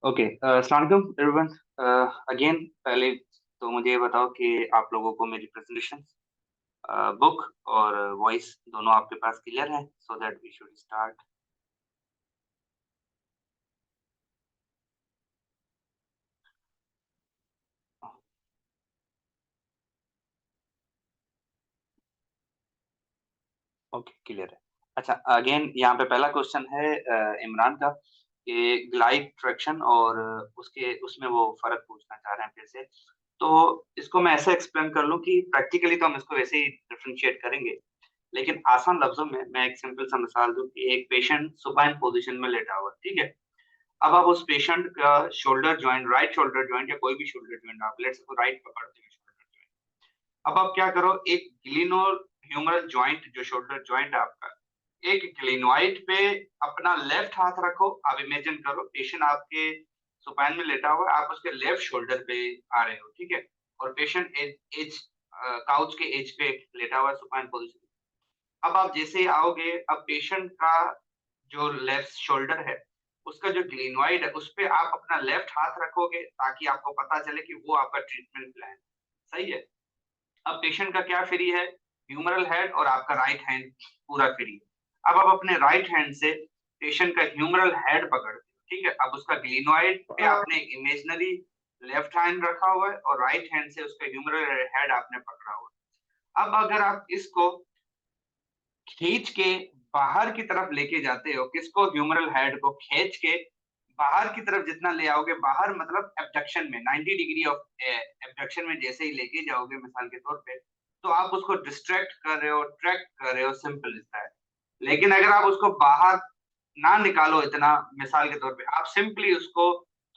Okay, अस्सलाम वालेकुम everyone. Again पहले तो मुझे ये बताओ कि आप लोगों को मेरी प्रेजेंटेशन बुक और वॉइस दोनों आपके पास क्लियर है, so that we should start. Okay, clear है। अच्छा, अगेन यहाँ पे पहला क्वेश्चन है इमरान का कि ग्लाइड ट्रैक्शन और उसके उसमें वो फर्क पूछना चाह रहे हैं फिर से। तो इसको मैं ऐसे एक्सप्लेन कर लूँ कि प्रैक्टिकली तो हम इसको वैसे ही डिफरेंशिएट करेंगे, लेकिन आसान लफ्जों में मैं एक सिंपल सा मिसाल दूं कि एक पेशेंट सुपाइन पोजीशन में लेटा हुआ है, ठीक है। अब आप उस पेशेंट का shoulder joint, right shoulder joint या कोई भी शोल्डर जॉइंट, आप लेट्स सपोज राइट पकड़ते हैं शोल्डर जॉइंट। अब आप क्या करो, एक ग्लिनो ह्यूमरल जॉइंट जो शोल्डर जॉइंट है आपका, एक ग्लिनोइड पे अपना लेफ्ट हाथ रखो। आप इमेजिन करो पेशेंट आपके सुपाइन में लेटा हुआ है, आप उसके लेफ्ट शोल्डर पे आ रहे हो, ठीक है। और पेशेंट एज काउच के एज पे लेटा हुआ है सुपाइन पोजीशन। अब आप जैसे ही आओगे, अब पेशेंट का जो लेफ्ट शोल्डर है, उसका जो ग्लिनोइड है, उस पे आप अपना लेफ्ट हाथ रखोगे ताकि आपको पता चले कि वो आपका ट्रीटमेंट प्लान सही है। अब पेशेंट का क्या फ्री है, ह्यूमरल हेड और आपका राइट हैंड पूरा फ्री है। अब आप अपने राइट हैंड से पेशेंट का ह्यूमरल हेड पकड़ते हो, ठीक है। अब उसका ग्लिनोइड पे आपने इमेजिनरी लेफ्ट हैंड रखा हुआ है और राइट हैंड से उसका ह्यूमरल हेड आपने पकड़ा हुआ है। अब अगर आप इसको खींच के बाहर की तरफ लेके जाते हो, किसको, ह्यूमरल हेड को खींच के बाहर की तरफ जितना ले आओगे, बाहर मतलब एब्डक्शन में 90 डिग्री ऑफ एब्डक्शन में जैसे ही लेके जाओगे मिसाल के तौर पे, तो आप उसको डिस्ट्रैक्ट कर रहे हो, ट्रैक कर रहे हो, सिंपल इतना है। लेकिन अगर आप उसको बाहर ना निकालो इतना, मिसाल के तौर पे आप सिंपली उसको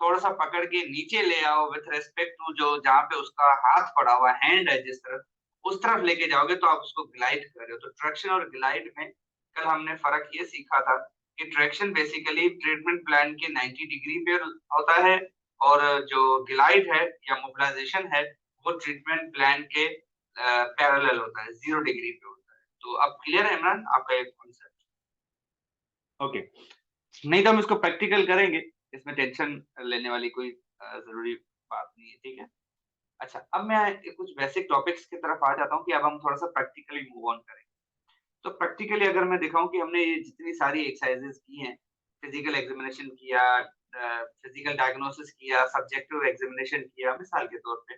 थोड़ा सा पकड़ के नीचे ले आओ विथ रेस्पेक्ट टू जो जहाँ पे उसका हाथ पड़ा हुआ हैंड है जिस तरफ, उस तरफ लेके जाओगे तो आप उसको ग्लाइड कर रहे हो। तो ट्रैक्शन और ग्लाइड में कल हमने फर्क ये सीखा था कि ट्रैक्शन बेसिकली ट्रीटमेंट प्लान के 90 डिग्री पे होता है, और जो ग्लाइड है या मोबिलाइजेशन है, वो ट्रीटमेंट प्लान के पैरेलल होता है, 0 डिग्री पे होता है। तो अब क्लियर है इमरान आपका एक कॉन्सेप्ट? ओके, नहीं तो हम इसको प्रैक्टिकल करेंगे, इसमें टेंशन लेने वाली कोई जरूरी बात नहीं है, ठीक है। अच्छा, अब मैं कुछ बेसिक टॉपिक्स की तरफ आ जाता हूँ कि अब हम थोड़ा सा प्रैक्टिकली मूव ऑन करें। तो प्रैक्टिकली अगर मैं दिखाऊं कि हमने ये जितनी सारी एक्सरसाइजेस की हैं, फिजिकल एग्जामिनेशन किया, फिजिकल डायग्नोसिस किया, सब्जेक्टिव एग्जामिनेशन किया मिसाल के तौर पे।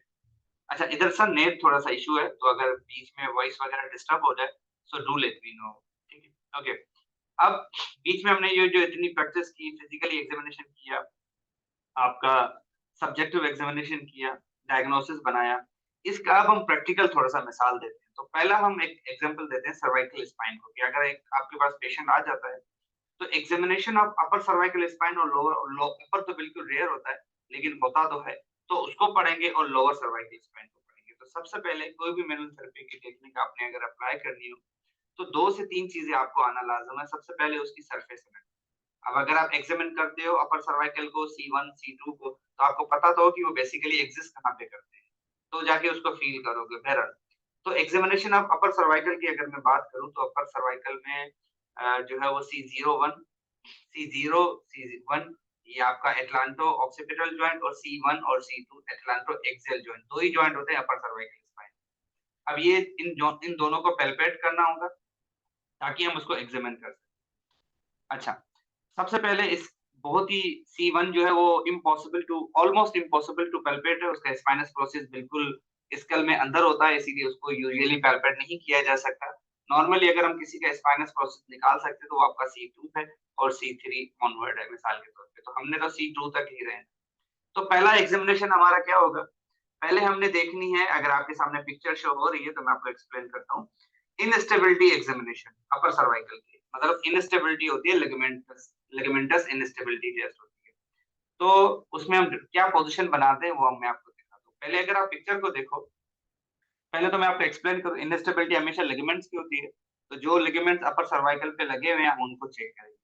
अच्छा, इधर सर नेट थोड़ा सा इशू है, तो अगर बीच में वॉइस वगैरह डिस्टर्ब हो जाए, so do let me know, ठीक है। ओके, अब बीच में हमने ये जो इतनी प्रैक्टिस की, फिजिकली एग्जामिनेशन किया, आपका सब्जेक्टिव एग्जामिनेशन किया, डायग्नोसिस बनाया, इसका अब हम प्रैक्टिकल थोड़ा सा मिसाल देते हैं। तो पहला हम एक एग्जांपल देते हैं सर्वाइकल स्पाइन को, कि अगर एक आपके पास पेशेंट आ जाता है, तो examination of upper cervical spine और लोअर अपर तो बिल्कुल रेयर होता है, लेकिन होता तो है, तो उसको पढ़ेंगे और लोअर सर्वाइकल स्पाइन को पढ़ेंगे। तो सबसे पहले कोई भी मैनुअल थेरेपी की टेक्निक आपने अगर अप्लाई करनी हो, तो 2 से 3 चीजें आपको आना लाज़िम है। सबसे पहले उसकी सरफेस एनाटॉमी। अब अगर आप एग्जामिन करते हो अपर सर्वाइकल को, C1, C2 को, तो आपको पता तो हो कि वो बेसिकली एग्जिस्ट कहाँ पे करते हैं, तो जाके उसको फील करोगे बहरहाल। तो एग्जामिनेशन ऑफ अपर सर्वाइकल की अगर मैं बात करूँ, तो अपर सर्वाइकल में जो है वो C01, C0, C1 ये आपका एटलांटो ऑक्सीपिटल जॉइंट, और C1 और C2 एटलांटो एक्सियल जॉइंट, 2 ही जॉइंट होते हैं अपर सर्वाइकल स्पाइन। अब ये इन दोनों को पैल्पेट करना होगा ताकि हम उसको एग्जामिन कर सकें। अच्छा, सबसे पहले इस बहुत ही C1 जो है वो impossible to almost impossible to palpate है, उसका स्पाइनस प्रोसेस बिल्कुल स्कल में अंदर होता है, इसीलिए उसको यूजुअली पैल्पेट नहीं किया जा सकता। नॉर्मली अगर हम किसी का स्पाइनस प्रोसेस निकाल सकते हैं तो वो आपका C2 है और C3 ऑनवर्ड है मिसाल के तौर पे, तो हमने तो C2 तक ही रहे हैं। तो पहला एग्जामिनेशन हमारा क्या होगा, पहले हमने देखनी है, अगर आपके सामने पिक्चर शो हो रही है तो मैं आपको एक्सप्लेन करता हूँ। इनस्टेबिलिटी एग्जामिनेशन अपर सर्वाइकल की, मतलब इनस्टेबिलिटी होती है, लिगामेंटस लिगामेंटस इनस्टेबिलिटी टेस्ट होती है। तो उसमें हम क्या पोजीशन बनाते हैं वो मैं आपको दिखाता हूँ। पहले अगर आप पिक्चर को देखो, पहले तो मैं आपको एक्सप्लेन करूँ, इनस्टेबिलिटी हमेशा लिगामेंट्स की होती है, तो जो लिगामेंट्स अपर सर्वाइकल पे लगे हुए हैं हम उनको चेक करेंगे।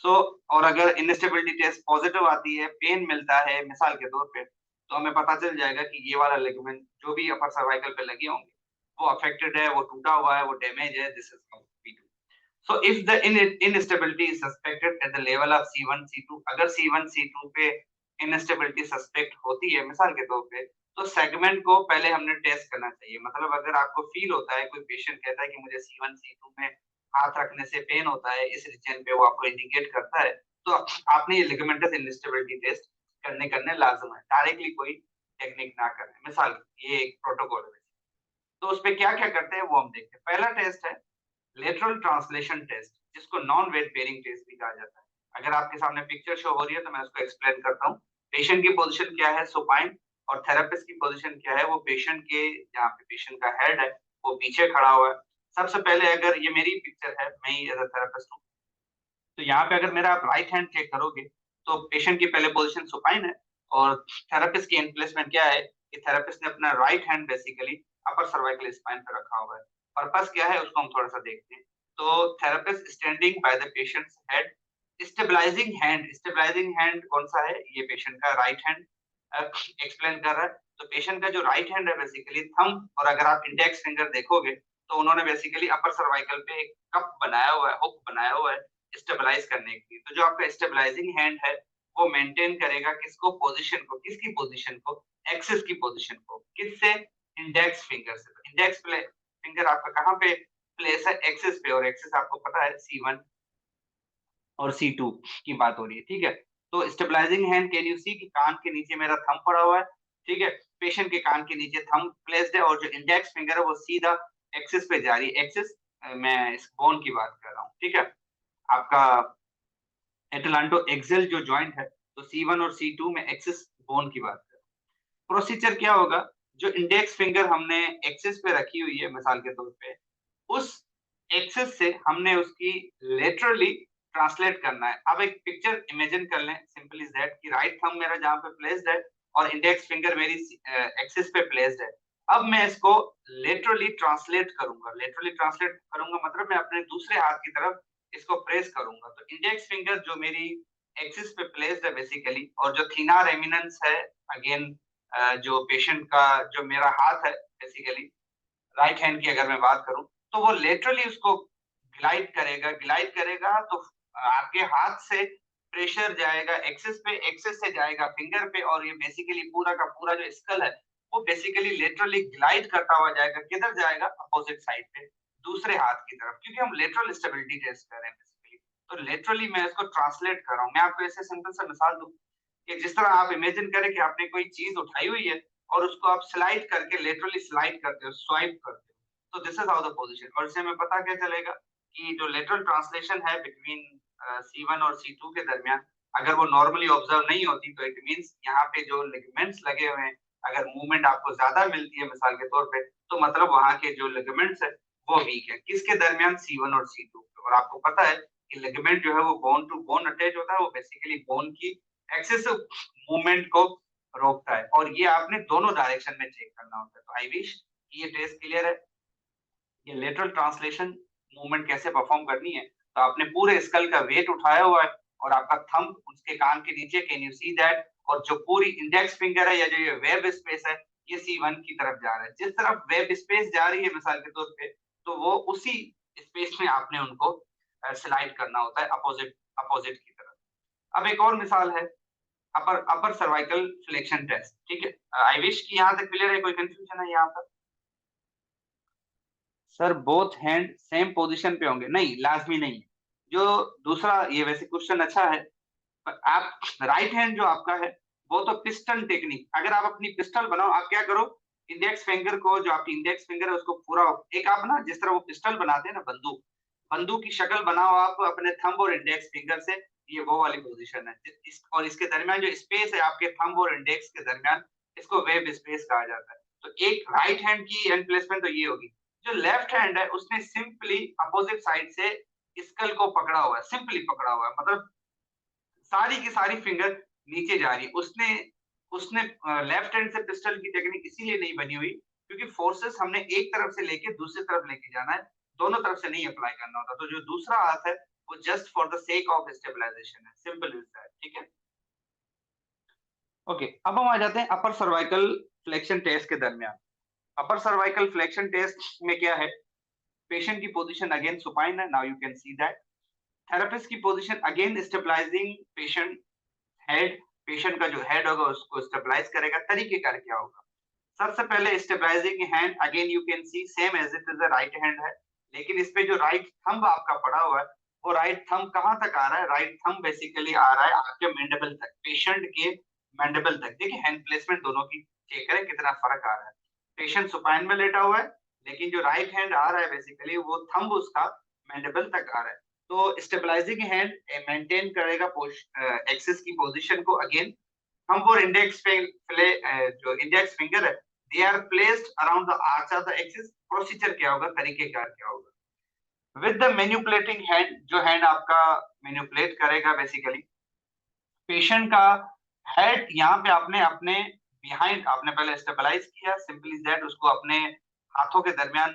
सो और अगर इनस्टेबिलिटी टेस्ट पॉजिटिव आती है, पेन मिलता है मिसाल के तौर पे, तो हमें पता चल जाएगा कि ये वाला लिगामेंट जो भी अपर सर्वाइकल पे लगे होंगे, वो अफेक्टेड है, वो टूटा हुआ है, वो डैमेज है, this is how we do. So if the instability is suspected at the level of C1, C2, अगर C1, C2 पे इनस्टेबिलिटी सस्पेक्ट होती है मिसाल के तौर पे, तो सेगमेंट को पहले हमने टेस्ट करना चाहिए। मतलब अगर आपको फ़ील होता है, कोई पेशेंट कहता है कि मुझे C1, C2 में हाथ रखने से पेन होता है, इस रीजन पे वो आपको इंडिकेट करता है, तो आपने ये लिगामेंटस इनस्टेबिलिटी टेस्ट करने लाज़िम है। डायरेक्टली कोई टेक्निक ना करें। मिसाल ये एक प्रोटोकॉल है। तो उसपे क्या-क्या करते हैं वो हम देखते हैं। पहला टेस्ट है लेटरल ट्रांसलेशन टेस्ट, जिसको नॉन वेट बेयरिंग टेस्ट भी कहा जाता है। अगर आपके सामने पिक्चर शो हो रही है तो मैं उसको एक्सप्लेन करता हूँ। पेशेंट की पोज़ीशन क्या है सुपाइन और थेरेपिस्ट की पोज़ीशन क्या है, वो पेशेंट के जहाँ पे पेशेंट का हेड है, वो पीछे खड़ा हुआ है। सबसे पहले अगर ये मेरी पिक्चर है, मैं ही एज़ अ थेरेपिस्ट हूँ, तो यहाँ पे अगर मेरा आप राइट हैंड चेक करोगे, तो पेशेंट की पहले पोज़ीशन सुपाइन है और थेरेपिस्ट की एंड प्लेसमेंट क्या है कि थेरेपिस्ट ने अपना right hand basically upper cervical spine पे रखा हुआ है। पर्पस क्या है उसको हम थोड़ा-सा देखते हैं। तो therapist standing by the patient's head, stabilising hand कौन-सा है? ये पेशेंट का राइट हैंड एक्सप्लेन कर रहा है। तो पेशेंट का जो राइट हैंड है बेसिकली थंब, और अगर आप इंडेक्स फिंगर देखोगे, तो उन्होंने बेसिकली अपर सर्वाइकल पे एक कप बनाया हुआ है, हुक बनाया हुआ है स्टेबलाइज करने के लिए। तो जो आपका स्टेबलाइजिंग हैंड है, वो मेंटेन करेगा किसको? पोज़ीशन को। किसकी पोज़ीशन को? एक्सिस की पोज़ीशन को। किससे? इंडेक्स फिंगर से। तो इंडेक्स फिंगर आपका कहाँ पे प्लेस है? एक्सिस पे, और एक्सिस आपको पता है C1 और C2 की बात हो रही है, ठीक है? तो stabilising hand can you see कि कान के नीचे मेरा थंब पड़ा हुआ है, ठीक है? पेशेंट के कान के नीचे थंब प्लेस्ड है और जो इंडेक्स फिंगर है वो सीधा एक्सिस पे जा रही है। एक्सिस मैं इस बोन की बात कर रहा हूँ, ठीक है? आपका एटलांटो एक्सेल जो जॉइंट है, तो C1 और C2 में एक्सिस बोन की बात कर रहा हूँ। प्रोसीजर क्या होगा? जो इंडेक्स फिंगर हमने एक्सिस पे रखी हुई है मिसाल के तौर पे, उस एक्सेस से हमने उसकी लेटरली ट्रांसलेट करना है। अब एक पिक्चर इमेजिन कर लें, सिंपल इज़ दैट कि राइट थंब मेरा जहाँ पे प्लेस्ड है और इंडेक्स फिंगर मेरी एक्सिस पे प्लेस्ड है। अब मैं इसको लेटरली ट्रांसलेट करूँगा। लेटरली ट्रांसलेट करूँगा मतलब मैं अपने दूसरे हाथ की तरफ इसको प्रेस करूँगा। तो इंडेक्स फिंगर जो मेरी एक्सिस पे प्लेस्ड है बेसिकली, और जो थिनार एमिनेंस है अगेन जो पेशेंट का जो मेरा हाथ है बेसिकली राइट हैंड की अगर मैं बात करूँ, तो वो लेटरली उसको ग्लाइड करेगा तो आपके हाथ से प्रेशर जाएगा एक्सिस पे, एक्सिस से जाएगा फिंगर पे, और ये बेसिकली पूरा का पूरा जो स्कल है, वो बेसिकली लेटरली ग्लाइड करता हुआ जाएगा। किधर जाएगा? अपोजिट साइड पे, दूसरे हाथ की तरफ, क्योंकि हम लेटरल स्टेबिलिटी टेस्ट कर रहे हैं बेसिकली। तो लेटरली मैं इसको ट्रांसलेट कर रहा हूँ। मैं आपको ऐसे सिंपल सा मिसाल दूँ कि जिस तरह आप इमेजिन करें कि आपने कोई चीज़ उठाई हुई है और उसको आप स्लाइड करके लेटरली स्लाइड करते हो, स्वाइप करते हो। तो this is how the position, और इससे हमें पता क्या चलेगा कि जो लेटरल ट्रांसलेशन है बिटवीन C1 और C2 के दरमियान, अगर वो नॉर्मली ऑब्जर्व नहीं होती, तो इट मींस यहाँ पे जो लिगामेंट्स लगे हुए हैं, अगर मूवमेंट आपको ज्यादा मिलती है मिसाल के तौर पे, तो मतलब वहाँ के जो लिगामेंट्स है वो वीक है। किसके दरमियान? C1 और C2। और आपको पता है कि लिगामेंट जो है वो बोन टू बोन अटैच होता है, वो बेसिकली बोन की एक्सेसिव मूवमेंट को रोकता है, और ये आपने दोनों डायरेक्शन में चेक करना होता है। तो आई विश ये टेस्ट क्लियर है। ये लेटरल ट्रांसलेशन मूवमेंट कैसे परफॉर्म करनी है, तो आपने पूरे स्कल का वेट उठाया हुआ है और आपका थंब उसके कान के नीचे, कैन यू सी दैट? और जो पूरी इंडेक्स फिंगर है या जो ये वेब स्पेस है, ये C1 की तरफ जा रहा है। जिस तरफ वेब स्पेस जा रही है मिसाल के तौर पे, तो वो उसी स्पेस में आपने उनको स्लाइड करना होता है अपोजिट अपोजिट की तरफ। अब एक और मिसाल है अपर अपर सर्वाइकल फ्लेक्शन टेस्ट, ठीक है? आई विश कि यहाँ तक क्लियर है, कोई कंफ्यूजन है यहाँ पर? Sir both hand same position पे होंगे? नहीं, लाज़मी नहीं है। जो दूसरा, ये वैसे क्वेश्चन अच्छा है, पर आप राइट हैंड जो आपका है, वो तो पिस्टन टेक्निक, अगर आप अपनी पिस्टल बनाओ, आप क्या करो, इंडेक्स फिंगर को, जो आपकी इंडेक्स फिंगर है उसको पूरा एक आप ना जिस तरह वो पिस्टल बनाते हैं ना बंदूक, बंदूक की शक्ल बनाओ आप अपने थंब और इंडेक्स फिंगर से, ये वो वाली पोजीशन है। और इसके दरमियान जो स्पेस है आपके थंब और इंडेक्स के दरमियान, इसको वेब स्पेस कहा जाता है। तो एक राइट हैंड की एंड प्लेसमेंट तो ये होगी। जो लेफ्ट हैंड है उसने सिंपली अपोजिट साइड से स्कल को पकड़ा हुआ है, सिंपली पकड़ा हुआ है, मतलब सारी की सारी फिंगर नीचे जा रही है। उसने उसने लेफ्ट हैंड से पिस्टल की टेक्निक इसीलिए नहीं बनी हुई क्योंकि फोर्सेस हमने एक तरफ से लेके दूसरी तरफ लेके जाना है, दोनों तरफ से नहीं अप्लाई करना होता। तो जो दूसरा हाथ है वो just for the sake of stabilisation है, सिंपल इज दैट, ठीक है? ओके, अब हम आ जाते हैं अपर सर्वाइकल फ्लेक्शन टेस्ट के दरमियान। अपर सर्वाइकल फ्लेक्शन टेस्ट में क्या है? पेशेंट की पोजीशन अगेन सुपाइन है, now you can see that. Therapist की position again stabilising patient head patient का जो हेड होगा उसको स्टेबलाइज करेगा। तरीकेकार क्या होगा? सबसे पहले stabilising hand, again you can see same as it is a right hand है, लेकिन इस पे जो राइट थंब आपका पड़ा हुआ है, वो राइट थंब कहाँ तक आ रहा है? राइट थंब बेसिकली आ रहा है आपके मैंडिबल तक, पेशेंट के मैंडिबल तक। देखिए हैंड प्लेसमेंट दोनों की चेक करें कितना फर्क आ रहा है। पेशेंट सुपाइन में लेटा हुआ है, लेकिन जो राइट हैंड आ रहा है बेसिकली वो थंब उसका मैंडिबल तक आ रहा है। तो स्टेबलाइजिंग हैंड मेंटेन करेगा एक्सिस की पोजीशन को। अगेन थंब और इंडेक्स जो इंडेक्स फिंगर है, they are placed around the arch of the axis. Procedure क्या होगा? तरीकेकार क्या होगा? विद द मैनिपुलेटिंग हैंड, जो हैंड आपका मैनिपुलेट करेगा बेसिकली पेशेंट का हेड, यहाँ पे आपने अपने बिहाइंड आपने पहले स्टेबलाइज किया, सिंपली दैट, उसको अपने हाथों के दरमियान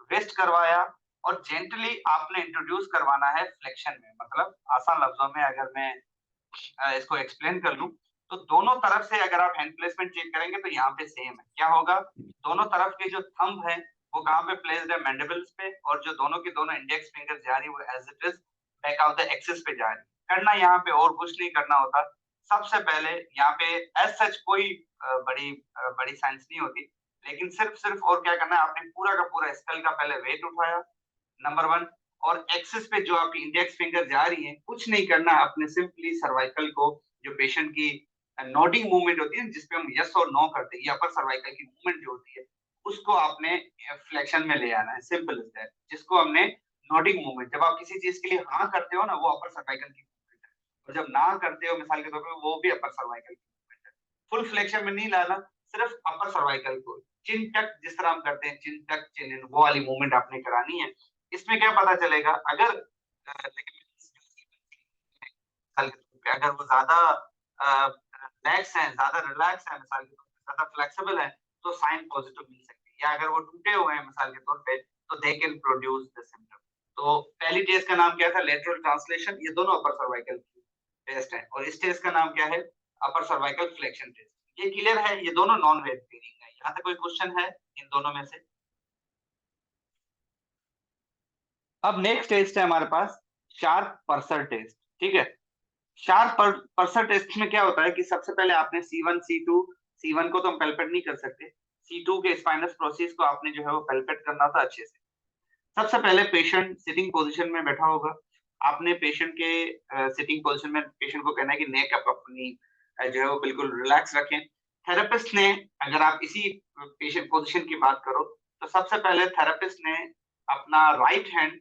रेस्ट करवाया और जेंटली आपने इंट्रोड्यूस करवाना है फ्लेक्शन में। मतलब आसान लफ्जों में अगर मैं इसको एक्सप्लेन कर लूं, तो दोनों तरफ से अगर आप हैंड प्लेसमेंट चेक करेंगे तो यहाँ पे सेम है। क्या होगा? दोनों तरफ के जो थंब है वो कहाँ पे प्लेस्ड है? मैंडिबल्स पे, और जो दोनों की दोनों इंडेक्स फिंगर जा रही है वो as it is back of the axis पे जा रही है। करना यहाँ पे और कुछ नहीं करना होता। सबसे पहले यहाँ पे एज सच कोई बड़ी साइंस नहीं होती, लेकिन सिर्फ सिर्फ और क्या करना है, आपने पूरा का पूरा स्कल का पहले वेट उठाया, नंबर वन, और एक्सिस पे जो आपकी इंडेक्स फिंगर जा रही है, कुछ नहीं करना, आपने सिंपली सर्वाइकल को, जो पेशेंट की नोडिंग मूवमेंट होती है जिसपे हम यस और नो करते हैं, या अपर सर्वाइकल की मूवमेंट जो होती है, उसको आपने फ्लेक्शन में ले आना है। सिंपल इज दैट, जिसको हमने नोडिंग मूवमेंट, जब आप किसी चीज के लिए हाँ करते हो ना, वो अपर सर्वाइकल की मूवमेंट है, और जब ना करते हो मिसाल के तौर पर, वो भी अपर सर्वाइकल की मूवमेंट है। फुल फ्लेक्शन में नहीं लाना, सिर्फ अपर सर्वाइकल को चिन टक, जिस तरह हम करते हैं चिन टक चिन इन, वो वाली मूवमेंट आपने करानी है। इसमें क्या पता चलेगा? अगर अगर वो ज्यादा रिलैक्स है, ज्यादा रिलैक्स है मिसाल के तौर पे, ज्यादा फ्लेक्सिबल है, तो साइन पॉजिटिव मिल सकती है। या अगर वो टूटे हुए हैं मिसाल के तौर पे, तो they can produce the symptom. तो पहली टेस्ट का नाम क्या था? Lateral translation. ये दोनों अपर सर्वाइकल की टेस्ट है, और इस टेस्ट का नाम क्या है? अपर सर्वाइकल फ्लेक्शन टेस्ट। ये क्लियर है? ये दोनों नॉन वेट ट्रेनिंग है। यहाँ तक कोई क्वेश्चन है इन दोनों में से? अब नेक्स्ट टेस्ट है हमारे पास, शार्प पर्सर टेस्ट। ठीक है। शार्प पर्सर टेस्ट में क्या होता है कि सबसे पहले आपने C1 C2, C1 को तो हम पैल्पेट नहीं कर सकते, C2 के स्पाइनस प्रोसेस को आपने जो है वो पैल्पेट करना था अच्छे से। सबसे पहले पेशेंट सिटिंग पोजीशन में बैठा होगा। आपने पेशेंट के सिटिंग पोजीशन में पेशेंट को कहना है कि नेक अप अपनी जो है वो बिल्कुल रिलैक्स रखें। थेरेपिस्ट ने, अगर आप इसी पेशेंट पोजीशन की बात करो, तो सबसे पहले थेरेपिस्ट ने अपना राइट हैंड,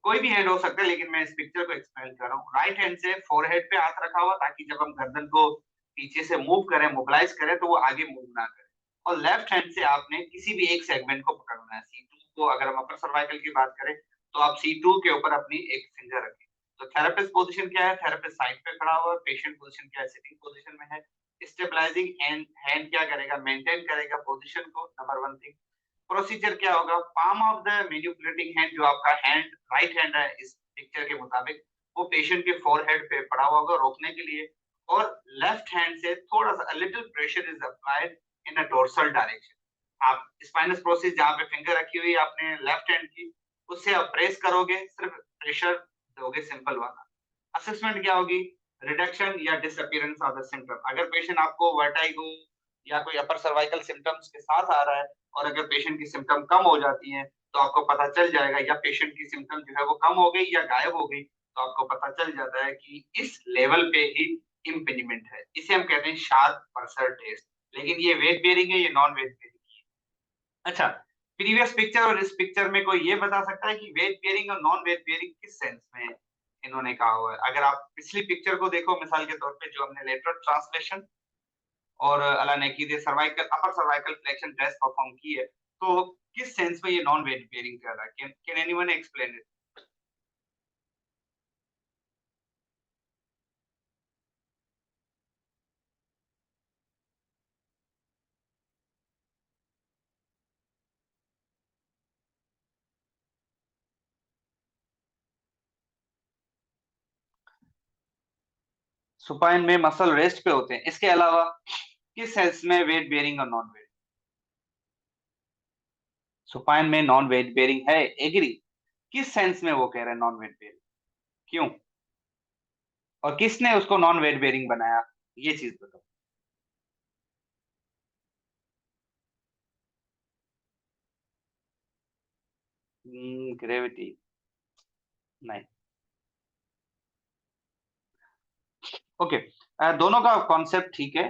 कोई भी हैंड हो सकता है लेकिन मैं इस पिक्चर को एक्सप्लेन कर रहा हूँ, राइट हैंड से फोरहेड पे हाथ रखा हुआ, ताकि जब हम गर्दन को पीछे से मूव करें, मोबिलाइज करें, तो वो आगे मूव ना करे। और लेफ्ट हैंड से आपने किसी भी एक सेगमेंट को पकड़ना है। C2 को, अगर हम अपर सर्वाइकल की बात करें, तो आप C2 के ऊपर अपनी एक फिंगर रखें। तो थेरेपिस्ट पोजीशन क्या है? थेरेपिस्ट साइड पे खड़ा हुआ है। पेशेंट पोजीशन क्या है? सिटिंग पोजीशन में है। स्टेबलाइजिंग हैंड, हैंड क्या करेगा? मेंटेन करेगा पोजीशन को, नंबर वन थिंग। प्रोसीजर क्या होगा? Palm of the manipulating hand, जो आपका हैंड राइट हैंड है इस पिक्चर के मुताबिक, वो पेशेंट के फोरहेड पे पड़ा हुआ होगा रोकने के लिए, और लेफ्ट हैंड से थोड़ा सा little pressure is applied in a dorsal direction. आप स्पाइनस प्रोसेस जहां पे फिंगर रखी हुई है आपने लेफ्ट हैंड की, उससे आप प्रेस करोगे, सिर्फ प्रेशर दोगे, सिंपल वाला। असेसमेंट क्या होगी? रिडक्शन या डिसअपीयरेंस ऑफ द सिम्टम। अगर पेशेंट आपको वर्टाइगो या कोई अपर सर्वाइकल सिम्टम्स के साथ आ रहा है, और अगर पेशेंट की सिम्टम कम हो जाती है, तो आपको पता चल जाएगा, या पेशेंट की सिम्टम जो है वो कम हो गई या गायब हो गई, तो आपको पता चल जाता है कि इस लेवल पे ही इम्पिंजमेंट है। इसे हम कहते हैं शार्प पर्सर टेस्ट। लेकिन ये वेट बेयरिंग है, ये नॉन वेट बेयरिंग है। अच्छा, प्रीवियस पिक्चर और इस पिक्चर में कोई ये बता सकता है कि वेट बेयरिंग और नॉन वेट बेयरिंग किस सेंस में इन्होंने कहा हुआ है? अगर आप पिछली पिक्चर को देखो मिसाल के तौर पे, जो हमने लेटरल ट्रांसलेशन और अल्लाह ने की सर्वाइकल अपर सर्वाइकल फ्लेक्शन टेस्ट परफॉर्म की है, तो किस सेंस में ये नॉन वेट बेयरिंग कर रहा है? Can anyone explain it? Supine में मसल रेस्ट पे होते हैं, इसके अलावा किस सेंस में वेट बेयरिंग और नॉन वेट? सुपाइन में नॉन वेट बेयरिंग है, एग्री। किस सेंस में वो कह रहे हैं नॉन वेट बेयरिंग? क्यों? और किसने उसको नॉन वेट बेयरिंग बनाया? ये चीज बताओ। ग्रेविटी नहीं। ओके, दोनों का कॉन्सेप्ट ठीक है।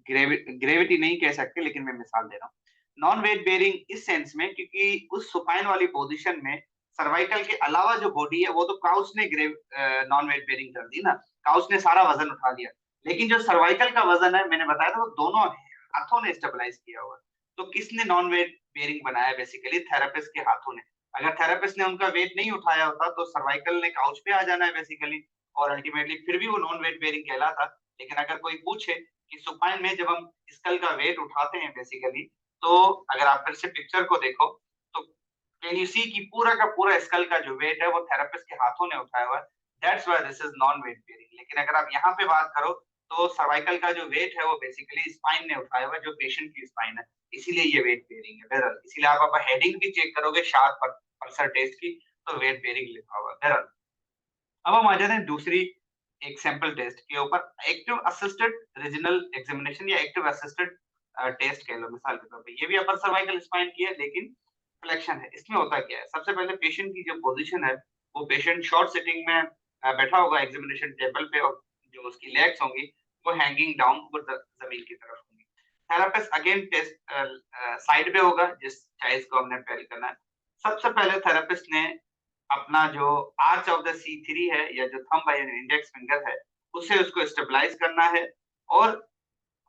ग्रेविटी नहीं कह सकते, लेकिन मैं मिसाल दे रहा हूँ। नॉन वेट बेयरिंग इस सेंस में, क्योंकि उस सुपाइन वाली पोजीशन में सर्वाइकल के अलावा जो बॉडी है वो तो काउच ने नॉन वेट बेयरिंग कर दी ना, काउच ने सारा वजन उठा लिया। लेकिन जो सर्वाइकल का वजन है, मैंने बताया था, वो दोनों हाथों ने स्टेबलाइज किया हुआ है। तो किसने नॉन वेट बेयरिंग बनाया? बेसिकली थेरेपिस्ट के हाथों ने। अगर थेरेपिस्ट ने उनका वेट नहीं उठाया होता तो सर्वाइकल ने काउच पे आ जाना है बेसिकली, और अल्टीमेटली फिर भी वो नॉन वेट बेयरिंग कहलाता। लेकिन अगर कोई पूछे कि सुपाइन में जब हम स्कल का वेट उठाते हैं बेसिकली, तो अगर आप फिर से पिक्चर को देखो तो कैन यू सी कि पूरा का पूरा स्कल का जो वेट है वो थेरेपिस्ट के हाथों ने उठाया हुआ है। That's why this is non weight bearing. लेकिन अगर आप यहाँ पे बात करो तो सर्वाइकल का जो वेट है वो बेसिकली स्पाइन ने उठाया हुआ है, जो पेशेंट की स्पाइन है, इसीलिए ये वेट बेयरिंग है। बहरहाल इसीलिए आप हेडिंग भी चेक करोगे शार्प पल्सर टेस्ट की, तो वेट बेयरिंग लिखा हुआ है। बहरहाल अब हम आ जाते हैं दूसरी एक सैंपल टेस्ट के ऊपर, एक्टिव असिस्टेड रीजनल एग्जामिनेशन या एक्टिव असिस्टेड टेस्ट कह लो मिसाल के तौर पे। ये भी अपर सर्वाइकल स्पाइन की है, लेकिन फ्लेक्शन है। इसमें होता क्या है, सबसे पहले पेशेंट की जो पोजीशन है, वो पेशेंट शॉर्ट सिटिंग में बैठा होगा एग्जामिनेशन टेबल पे, और जो उसकी लेग्स होंगी वो हैंगिंग डाउन ऊपर जमीन की तरफ होंगी। थेरेपिस्ट अगेन टेस्ट साइड पे होगा, जिस साइज को हमने पहले करना है। सबसे पहले थेरेपिस्ट ने अपना जो आर्च ऑफ द C3 है, या जो थंब है, इंडेक्स फिंगर है, उसे उसको स्टेबलाइज करना है और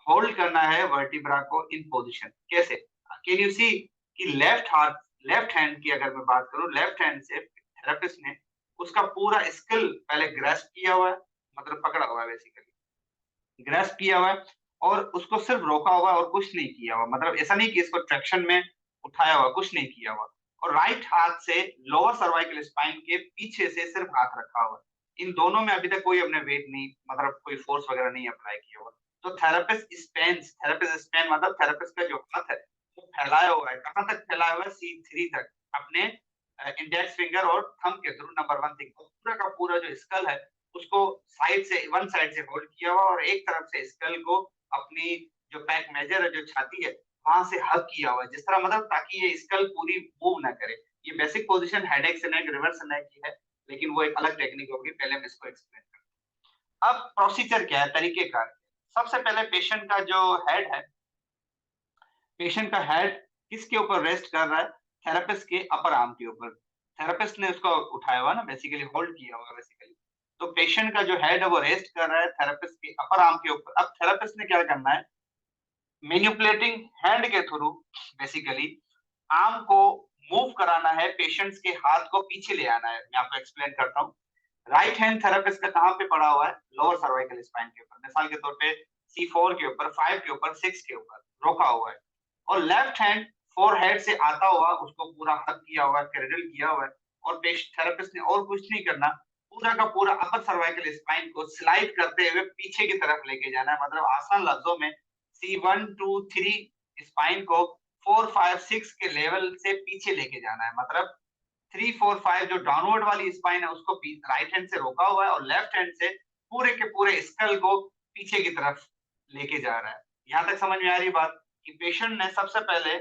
होल्ड करना है वर्टिब्रा को इन पोजीशन। कैसे? कैन यू सी कि लेफ्ट हैंड की अगर मैं बात करूं, लेफ्ट हैंड से थेरेपिस्ट ने उसका पूरा स्किल पहले ग्रैस्प किया हुआ है, मतलब पकड़ा हुआ है बेसिकली, ग्रैस्प किया हुआ है, और उसको सिर्फ रोका हुआ है और कुछ नहीं किया हुआ। मतलब ऐसा नहीं कि इसको ट्रैक्शन में उठाया हुआ, कुछ नहीं किया हुआ। और राइट हाथ से लोअर सर्वाइकल स्पाइन के पीछे से सिर्फ हाथ रखा हुआ है। इन दोनों में अभी तक कोई हमने वेट नहीं, मतलब कोई फोर्स वगैरह नहीं अप्लाई किया हुआ। तो थेरेपिस्ट स्पेन मतलब थेरेपिस्ट का जो हाथ है वो फैलाया हुआ है। कहां तक फैलाया हुआ है? C3 तक, अपने इंडेक्स फिंगर और थंब के थ्रू नंबर 1 थिंग। पूरा का पूरा जो स्कल है उसको साइड से, वन साइड से होल्ड किया हुआ, और एक तरफ से स्कल को अपनी जो पैक मेजर है, जो छाती है, वहां से हग किया हुआ है, जिस तरह, मतलब ताकि ये स्कल पूरी मूव ना करे। ये बेसिक पोजीशन हेडेक से नेक, रिवर्स नेक की है, लेकिन वो एक अलग टेक्निक होगी, पहले हम इसको एक्सप्लेन करते हैं। अब प्रोसीजर क्या है, तरीकेकार। सबसे पहले पेशेंट का हेड किसके ऊपर रेस्ट कर रहा है? थेरेपिस्ट के अपर आर्म के ऊपर। थेरेपिस्ट ने उसको उठाया हुआ ना, बेसिकली होल्ड किया हुआ बेसिकली। तो पेशेंट का जो हेड है वो रेस्ट कर रहा है थेरेपिस्ट के अपर आर्म के ऊपर। अब थेरेपिस्ट ने क्या करना है? मैनिपुलेटिंग हैंड के थ्रू बेसिकली आर्म को मूव कराना है, पेशेंट्स के हाथ को पीछे ले आना है। मैं आपको एक्सप्लेन करता हूँ। राइट हैंड थेरेपिस्ट का कहां पे पड़ा हुआ है? लोअर सर्वाइकल स्पाइन के ऊपर, मिसाल के तौर पे C4 के ऊपर, 5 के ऊपर, 6 के ऊपर रोका हुआ है। और लेफ्ट हैंड फोरहेड से आता हुआ उसको पूरा हग किया हुआ है, क्रेडल किया हुआ है। और थेरेपिस्ट ने और कुछ नहीं करना, पूरा का पूरा अपर सर्वाइकल स्पाइन को स्लाइड करते हुए पीछे की तरफ लेके जाना है। मतलब आसान लफ्जों में C1 2 3 स्पाइन को 4 5 6 के लेवल से पीछे लेके जाना है। मतलब 3 4 5 जो डाउनवर्ड वाली स्पाइन है उसको राइट हैंड से रोका हुआ है, और लेफ्ट हैंड से पूरे के पूरे स्कल को पीछे की तरफ लेके जा रहा है। यहां तक समझ में आ रही बात कि पेशेंट ने सबसे पहले,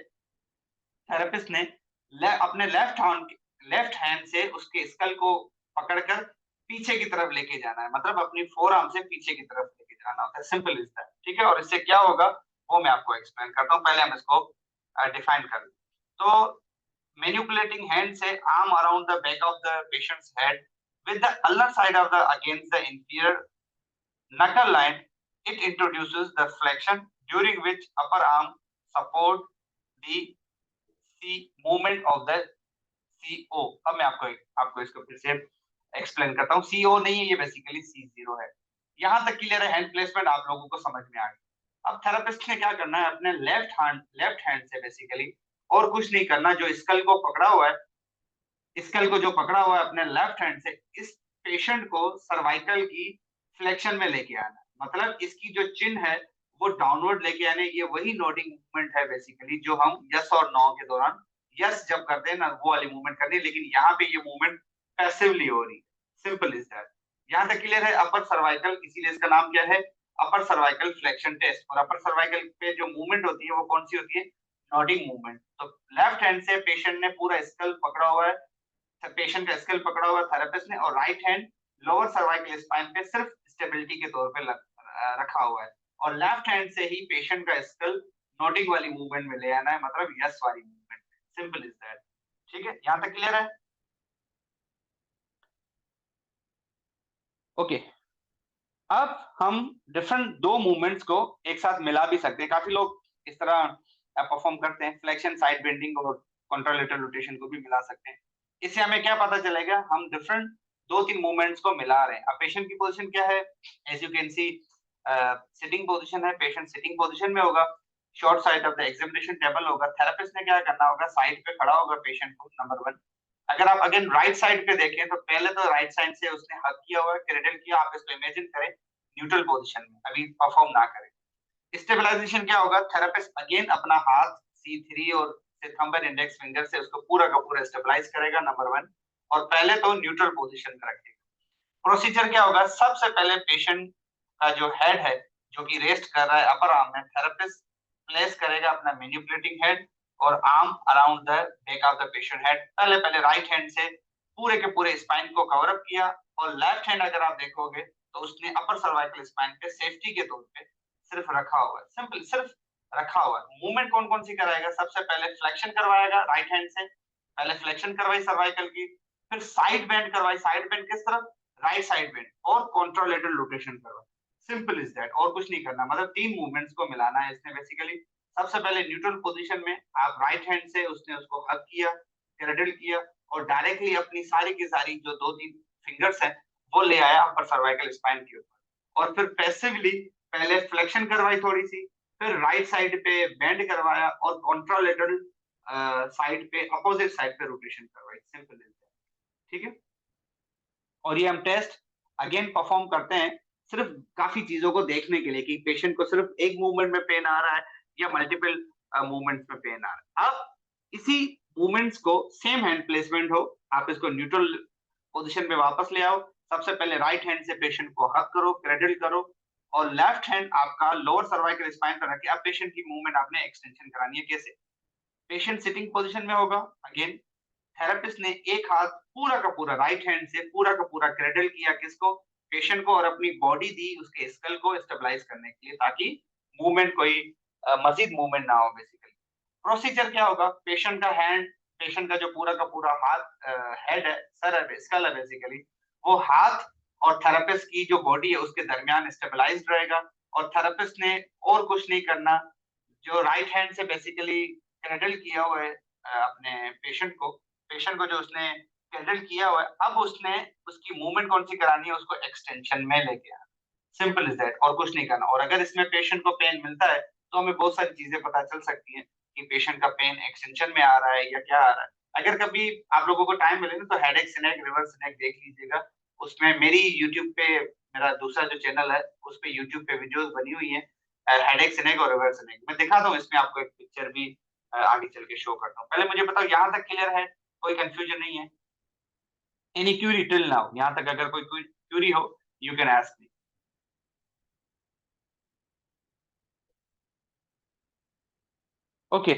थेरेपिस्ट ने अपने लेफ्ट हैंड से उसके स्कल को पकड़कर पीछे की तरफ लेके जाना है। मतलब अपनी फोर आर्म से पीछे की तरफ लेके जाना होता है। सिंपल इज दैट, ठीक है। और इससे क्या होगा वो मैं आपको एक्सप्लेन करता हूँ, पहले हम इसको डिफाइन कर लें। तो manipulating hand say arm around the back of the patient's head with the ulnar side of the against the inferior knuckle line. It introduces the flexion during which upper arm support the C movement of the CO। अब मैं आपको इसको फिर से explain करता हूँ। CO नहीं है ये, बेसिकली C0 है। यहाँ तक क्लियर है? हैंड प्लेसमेंट आप लोगों को समझ में आ गया। अब थेरेपिस्ट ने क्या करना है? अपने लेफ्ट हैंड से बेसिकली और कुछ नहीं करना, जो स्कल को पकड़ा हुआ है, स्कल को जो पकड़ा हुआ है अपने लेफ्ट हैंड से, इस पेशेंट को सर्वाइकल की फ्लेक्शन में लेके आना। मतलब इसकी जो चिन है वो डाउनवर्ड लेके आने। ये वही नोडिंग मूवमेंट है बेसिकली, जो हम यस और नो के दौरान, यस जब करते हैं ना वो वाली मूवमेंट करनी है, लेकिन यहाँ पे ये मूवमेंट पैसिवली हो रही है। Simple is that. यहाँ तक क्लियर है? अपर सर्वाइकल, इसीलिए इसका नाम क्या है? अपर सर्वाइकल फ्लेक्शन टेस्ट। और अपर सर्वाइकल पे जो मूवमेंट होती है वो कौन सी होती है? Nodding movement. तो लेफ्ट हैंड से पेशेंट ने पूरा स्कल पकड़ा हुआ है, पेशेंट का स्कल पकड़ा हुआ है थेरेपिस्ट ने, और right hand lower cervical spine पे सिर्फ स्टेबिलिटी के तौर पे रखा हुआ है, और लेफ्ट हैंड से ही पेशेंट का स्कल नोडिंग वाली मूवमेंट में ले आना है, मतलब यस वाली मूवमेंट। Simple is that. ठीक है, यहाँ तक क्लियर है? ओके। अब हम डिफरेंट दो मूवमेंट्स को एक साथ मिला भी सकते हैं। काफी लोग इस तरह परफॉर्म करते हैं, फ्लेक्शन, साइड बेंडिंग और कॉन्ट्रालेटरल रोटेशन को भी मिला सकते हैं। इससे हमें क्या पता चलेगा? हम डिफरेंट दो तीन मूवमेंट्स को मिला रहे हैं। अब पेशेंट की पोजीशन क्या है? As you can see, sitting position है, पेशेंट सिटिंग पोजीशन में होगा, short side of the examination table होगा। थेरेपिस्ट ने क्या करना होगा? साइड पे खड़ा होगा पेशेंट को, नंबर वन। अगर आप अगेन राइट साइड पे देखें तो पहले तो राइट साइड से उसने हक किया हुआ है, क्रेडल किया। आप इसको इमेजिन करें न्यूट्रल पोजीशन में, अभी परफॉर्म ना करें। स्टेबलाइजेशन क्या होगा? थेरेपिस्ट अगेन अपना हाथ C3 और थंब एंड इंडेक्स फिंगर से उसको पूरा का पूरा स्टेबलाइज करेगा, नंबर वन, और पहले तो न्यूट्रल पोजीशन में रखेगा। प्रोसीजर क्या होगा? सबसे पहले पेशेंट का जो हेड है, जो कि रेस्ट कर रहा है अपर आर्म में, थेरेपिस्ट प्लेस करेगा अपना मैनिपुलेटिंग हेड और arm around the back of the patient head. पहले पहले राइट हैंड से पूरे के पूरे स्पाइन को कवर अप किया, और लेफ्ट हैंड अगर आप देखोगे तो उसने अपर सर्वाइकल स्पाइन पे सेफ्टी के तौर पे सिर्फ रखा हुआ है, सिंपल सिर्फ रखा हुआ है। मूवमेंट कौन कौन सी कराएगा? सबसे पहले फ्लेक्शन करवाएगा राइट हैंड से, पहले फ्लेक्शन करवाई सर्वाइकल की, फिर साइड बेंड करवाई। साइड बेंड किस तरफ? राइट साइड बेंड, और कॉन्ट्रोलेटरल रोटेशन करवाई। सिंपल इज दैट, और कुछ नहीं करना, मतलब तीन मूवमेंट्स को मिलाना है इसने बेसिकली। सबसे पहले न्यूट्रल पोजीशन में आप राइट हैंड से उसने उसको हग किया, क्रेडल किया, और डायरेक्टली अपनी सारी की सारी जो दो तीन फिंगर्स हैं वो ले आया अपर सर्वाइकल स्पाइन के ऊपर, और फिर पैसिवली पहले फ्लेक्शन करवाई थोड़ी सी, फिर राइट साइड पे बेंड करवाया, और कॉन्ट्रोलेटरल साइड पे, अपोजिट साइड पे रोटेशन करवाई। Simple is that. ठीक है, और ये हम टेस्ट अगेन परफॉर्म करते हैं सिर्फ काफी चीजों को देखने के लिए कि पेशेंट को सिर्फ एक मूवमेंट में पेन आ रहा है या मल्टीपल मूवमेंट्स में पेन आ रहा है। अब इसी मूवमेंट्स को सेम हैंड प्लेसमेंट हो, आप इसको न्यूट्रल पोजीशन पे वापस ले आओ। सबसे पहले राइट हैंड से पेशेंट को हक करो, क्रेडल करो, और लेफ्ट हैंड आपका लोअर सर्वाइकल स्पाइन पर रख के अब पेशेंट की मूवमेंट आपने एक्सटेंशन करानी है। कैसे? पेशेंट सिटिंग पोजीशन में होगा, अगेन थेरेपिस्ट ने एक हाथ पूरा का पूरा राइट हैंड से पूरा का पूरा क्रेडल किया, किसको? पेशेंट को, और अपनी बॉडी दी उसके स्कल को स्टेबलाइज करने के लिए, ताकि मूवमेंट कोई मजीद मूवमेंट ना हो बेसिकली। प्रोसीजर क्या होगा? पेशेंट का हैंड, पेशेंट का जो पूरा का पूरा हाथ, हेड है, सर है, स्कल है बेसिकली, वो हाथ और थेरेपिस्ट की जो बॉडी है उसके दरमियान स्टेबलाइज्ड रहेगा, और थेरेपिस्ट ने और कुछ नहीं करना। जो राइट हैंड से बेसिकली क्रेडल किया हुआ है अपने पेशेंट को जो उसने क्रेडल किया हुआ है, अब उसने उसकी मूवमेंट कौन सी करानी है? उसको एक्सटेंशन में लेके आना। सिंपल इज दैट, और कुछ नहीं करना। और अगर इसमें पेशेंट को पेन मिलता है तो हमें बहुत सारी चीजें पता चल सकती हैं कि पेशेंट का पेन एक्सटेंशन में आ रहा है या क्या आ रहा है। अगर कभी आप लोगों को टाइम मिले ना तो हेडेक सिनेक रिवर्स सिनेक देख लीजिएगा। उसमें मेरी यूट्यूब पे, मेरा दूसरा जो चैनल है उस पे यूट्यूब पे वीडियोस बनी हुई है, हेडेक सिनेक और रिवर्स सिनेक। मैं दिखाता हूँ इसमें आपको एक पिक्चर भी, आगे चल के शो करता हूँ। पहले मुझे बताओ यहाँ तक क्लियर है? कोई कंफ्यूजन नहीं है? Any Curie till now? यहाँ तक अगर कोई क्यूरी हो, you can ask me. Okay.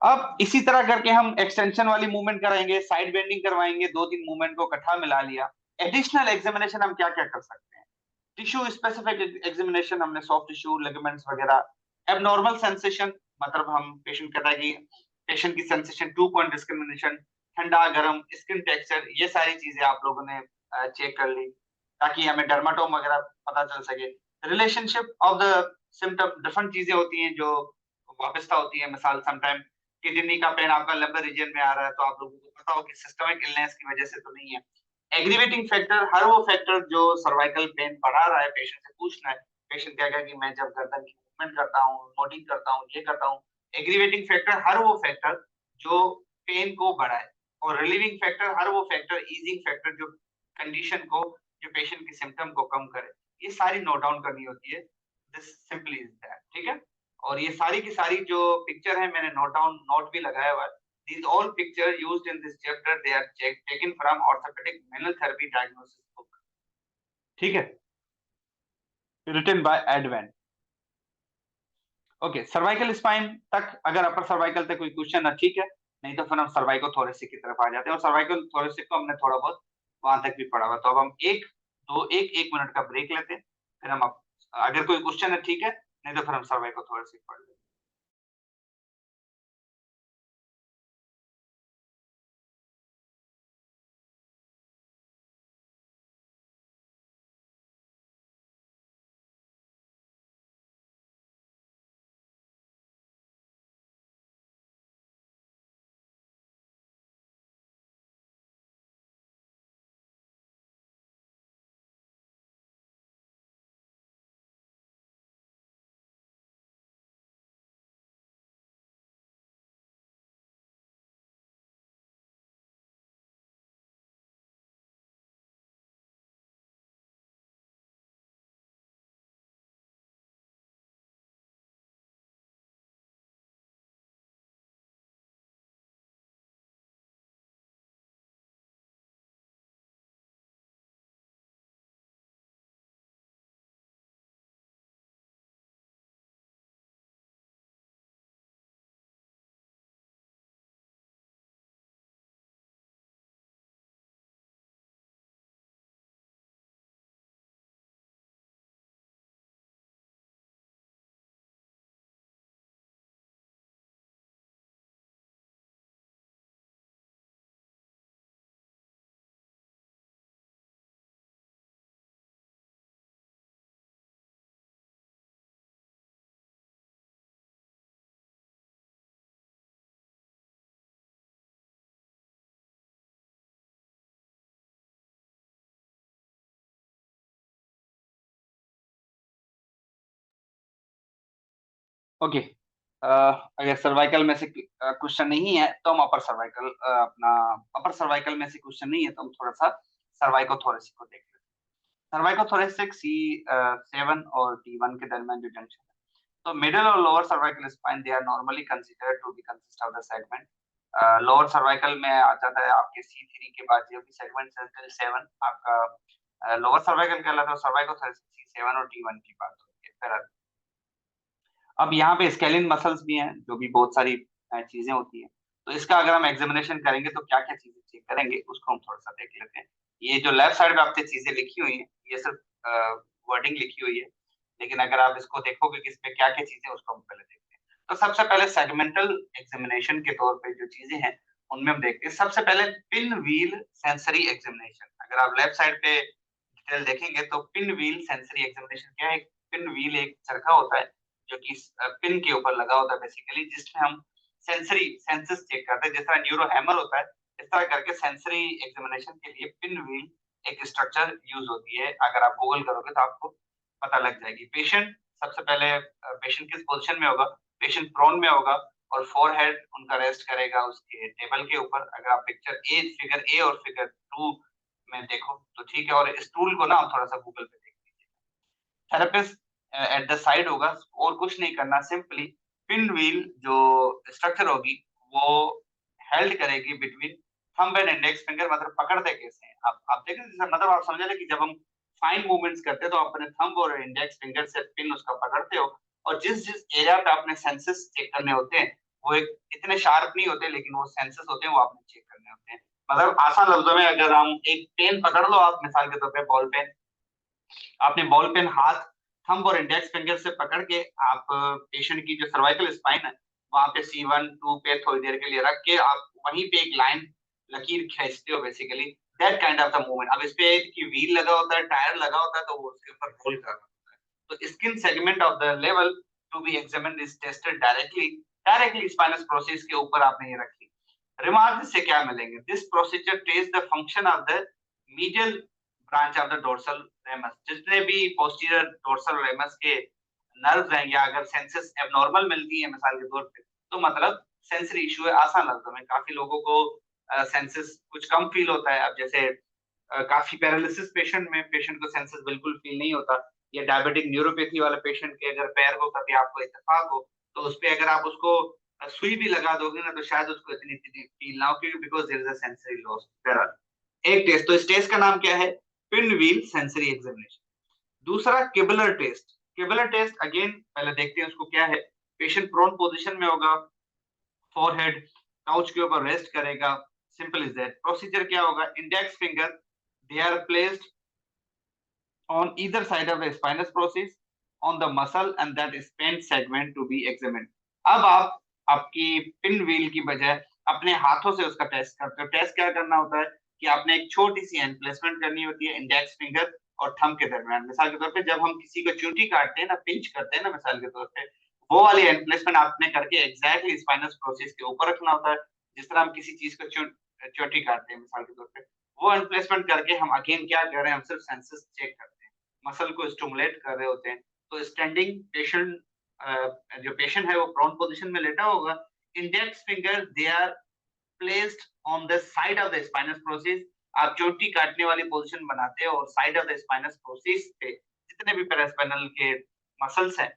अब इसी तरह करके हम एक्सटेंशन वाली मूवमेंट कराएंगे, साइड बेंडिंग करवाएंगे, दो तीन मूवमेंट को इकट्ठा मिला लिया। एडिशनल एग्जामिनेशन हम क्या क्या कर सकते हैं? टिश्यू स्पेसिफिक एग्जामिनेशन, हमने सॉफ्ट टिश्यू, लिगामेंट्स वगैरह। एबनॉर्मल सेंसेशन, मतलब हम पेशेंट कहता है कि पेशेंट की सेंसेशन, 2 पॉइंट डिस्क्रिमिनेशन, ठंडा गर्म, स्किन टेक्सचर, ये सारी चीजें आप लोगों ने चेक कर ली ताकि हमें डर्माटोम वगैरह पता चल सके। Relationship of the symptom, different चीजें होती हैं जो वापसता होती है। मिसाल समटाइम किडनी का पेन आपका लंबर रीजन में आ रहा है तो आप लोगों को पता हो कि सिस्टमिक इलनेस की वजह से तो नहीं है। एग्रीवेटिंग फैक्टर, हर वो फैक्टर जो सर्वाइकल पेन बढ़ा रहा है, पेशेंट से पूछना है। पेशेंट कहेगा कि मैं जब गर्दन की मूवमेंट करता हूँ, नोटिंग करता हूँ, ये करता हूँ। एग्रीवेटिंग फैक्टर, हर वो फैक्टर जो पेन को बढ़ाए, और रिलीविंग फैक्टर, हर वो फैक्टर, ईजिंग फैक्टर जो कंडीशन को, जो पेशेंट की सिम्टम को कम करे। ये सारी नोट डाउन करनी होती है। This simply is that. ठीक है, और ये सारी की सारी जो पिक्चर है मैंने नोट डाउन नोट भी लगाया हुआ है। These all pictures used in this chapter, they are taken from orthopedic manual therapy diagnosis book. ठीक है, written by Advent. Okay, cervical spine तक अगर अपर सर्वाइकल तक कोई क्वेश्चन है ठीक है, नहीं तो फिर हम सर्वाइको थोरेसिक की तरफ आ जाते हैं, और सर्वाइकल थोरेसिक को हमने थोड़ा बहुत वहां तक भी पढ़ा हुआ। तो अब हम एक मिनट का ब्रेक लेते हैं, फिर हम अगर कोई क्वेश्चन है ठीक है, नहीं तो फिर हम सर्वाइको थोरेसिक पढ़ लेते हैं। ओके, अगर सर्वाइकल में से क्वेश्चन नहीं है तो हम अपर सर्वाइकल अपना अपर सर्वाइकल में से क्वेश्चन नहीं है तो हम थोड़ा सा सर्वाइको थोरेसिक को देख लेते हैं। सर्वाइको थोरेसिक C7 और D1 के दरमियान जो जंक्शन है, तो मिडिल और lower cervical spine they are normally considered to be consist of the segment. Lower cervical में आ जाता है आपके C3 के बाद जो भी सेगमेंट है टिल 7 आपका लोअर सर्वाइकल कहलाता है। सर्वाइको थोरेसिक C7 और D1 की बात होती है। फिर अब यहाँ पे स्केलिन मसल्स भी हैं, जो भी बहुत सारी चीजें होती हैं। तो इसका अगर हम एग्जामिनेशन करेंगे तो क्या क्या चीजें चेक करेंगे उसको हम थोड़ा सा देख लेते हैं। ये जो लेफ्ट साइड पे आपने चीजें लिखी हुई हैं, ये सिर्फ वर्डिंग लिखी हुई है, लेकिन अगर आप इसको देखोगे कि इसमें क्या क्या चीजें उसको हम पहले देखते हैं। तो सबसे पहले सेगमेंटल एग्जामिनेशन के तौर पे जो चीजें हैं उनमें हम देखते हैं। सबसे पहले पिन व्हील सेंसरी एग्जामिनेशन। अगर आप लेफ्ट साइड पे डिटेल देखेंगे तो पिन व्हील सेंसरी एग्जामिनेशन क्या है। पिन व्हील एक चरखा होता है जो कि पिन के ऊपर लगा होता है बेसिकली, जिसमें हम सेंसरी सेंसस चेक करते हैं। जिस तरह न्यूरो हैमर होता है, इस तरह करके सेंसरी एग्जामिनेशन के लिए पिन व्हील एक स्ट्रक्चर यूज होती है। अगर आप गूगल करोगे तो आपको पता लग जाएगी। पेशेंट सबसे पहले पेशेंट किस पोजीशन में होगा, पेशेंट प्रोन में होगा और फोरहेड उनका रेस्ट करेगा उसके टेबल के ऊपर। अगर आप फिगर ए और फिगर 2 में देखो तो ठीक है। और इस टूल को ना आप थोड़ा सा गूगल पे देख लीजिए। थेरेपिस्ट एट द साइड होगा और कुछ नहीं करना, सिंपली पिन व्हील जो स्ट्रक्चर होगी वो हेल्ड करेगी between thumb and index finger. मतलब पकड़ते कैसे हैं आप देखें, मतलब आप समझ रहे कि जब हम फाइन मूवमेंट्स करते हैं तो आप अपने थंब और इंडेक्स फिंगर से पिन उसका पकड़ते हो, और जिस जिस एरिया पे आपने सेंसेस चेक करने होते हैं वो एक इतने शार्प नहीं होते, लेकिन वो सेंसेस होते हैं वो आपने चेक करने होते हैं। मतलब आसान लफ्जों में अगर हम एक पेन पकड़ लो, आप मिसाल के तौर पे बॉल पेन, आपने बॉल पेन हाथ थंब और इंडेक्स फिंगर से पकड़ के आप पेशेंट की जो सर्वाइकल स्पाइन है वहां पे C1 2 पे थोड़ी देर के लिए रख के आप वहीं पे एक लाइन लकीर खींचते हो basically. That kind of the movement. अब इस पे की व्हील लगा होता है, टायर लगा होता है, तो वो उसके ऊपर रोल कर रहा होता है। तो skin segment of the level to be examined is tested directly spinous process के ऊपर आपने ये रखी। रिमार्क से क्या मिलेंगे, this procedure test the function of the medial branch of the dorsal ramus. जितने भी पोस्टीरियर डोर्सल रेमस के नर्व्स हैं, या अगर सेंसेस एबनॉर्मल मिलती है मिसाल के तौर पे, तो मतलब सेंसरी इशू है। आसान लफ्जों में काफी लोगों को सेंसेस कुछ कम फील होता है। अब जैसे काफी पैरालिसिस पेशेंट में पेशेंट को सेंसेस बिल्कुल फील नहीं होता, या डायबिटिक न्यूरोपैथी वाले पेशेंट के अगर पैर को कभी आपको इत्तेफाक हो तो उस पे अगर आप उसको सुई भी लगा दोगे ना तो शायद उसको इतनी फील ना हो, क्योंकि because there is a sensory loss. एक टेस्ट, तो इस टेस्ट का नाम क्या है, पिन व्हील सेंसरी एग्जामिनेशन। दूसरा Kibler test. Kibler test again पहले देखते हैं उसको क्या है। पेशेंट प्रोन पोजीशन में होगा, फोरहेड काउच के ऊपर रेस्ट करेगा, सिंपल इज दैट। प्रोसीजर क्या होगा, index finger they are placed on either side of the spinous process on the muscle and that is pain segment to be examined। अब आप आपकी पिन व्हील की बजाय अपने हाथों से उसका टेस्ट करते हो। टेस्ट क्या करना होता है कि आपने एक छोटी सी हैंड प्लेसमेंट करनी होती है इंडेक्स फिंगर और थंब के दरमियान। मिसाल के तौर पे जब हम किसी को चूंटी काटते हैं ना, पिंच करते हैं ना, मिसाल के तौर पे वो वाली हैंड प्लेसमेंट आपने करके एग्जैक्टली स्पाइनस प्रोसेस के ऊपर रखना होता है। जिस तरह हम किसी चीज को चोटी काटते हैं मिसाल के तौर पे, वो हैंड प्लेसमेंट करके हम अगेन क्या कर रहे हैं, हम सिर्फ सेंसस चेक करते हैं, मसल को स्टिमुलेट कर रहे होते हैं। तो स्टैंडिंग पेशेंट, जो पेशेंट है वो प्रोन पोजीशन में लेटा होगा, index finger they are placed on the side of the spinous process. आप चोटी काटने वाली पोजीशन बनाते हैं और side of the spinous process पे जितने भी पेरास्पाइनल के मसल्स हैं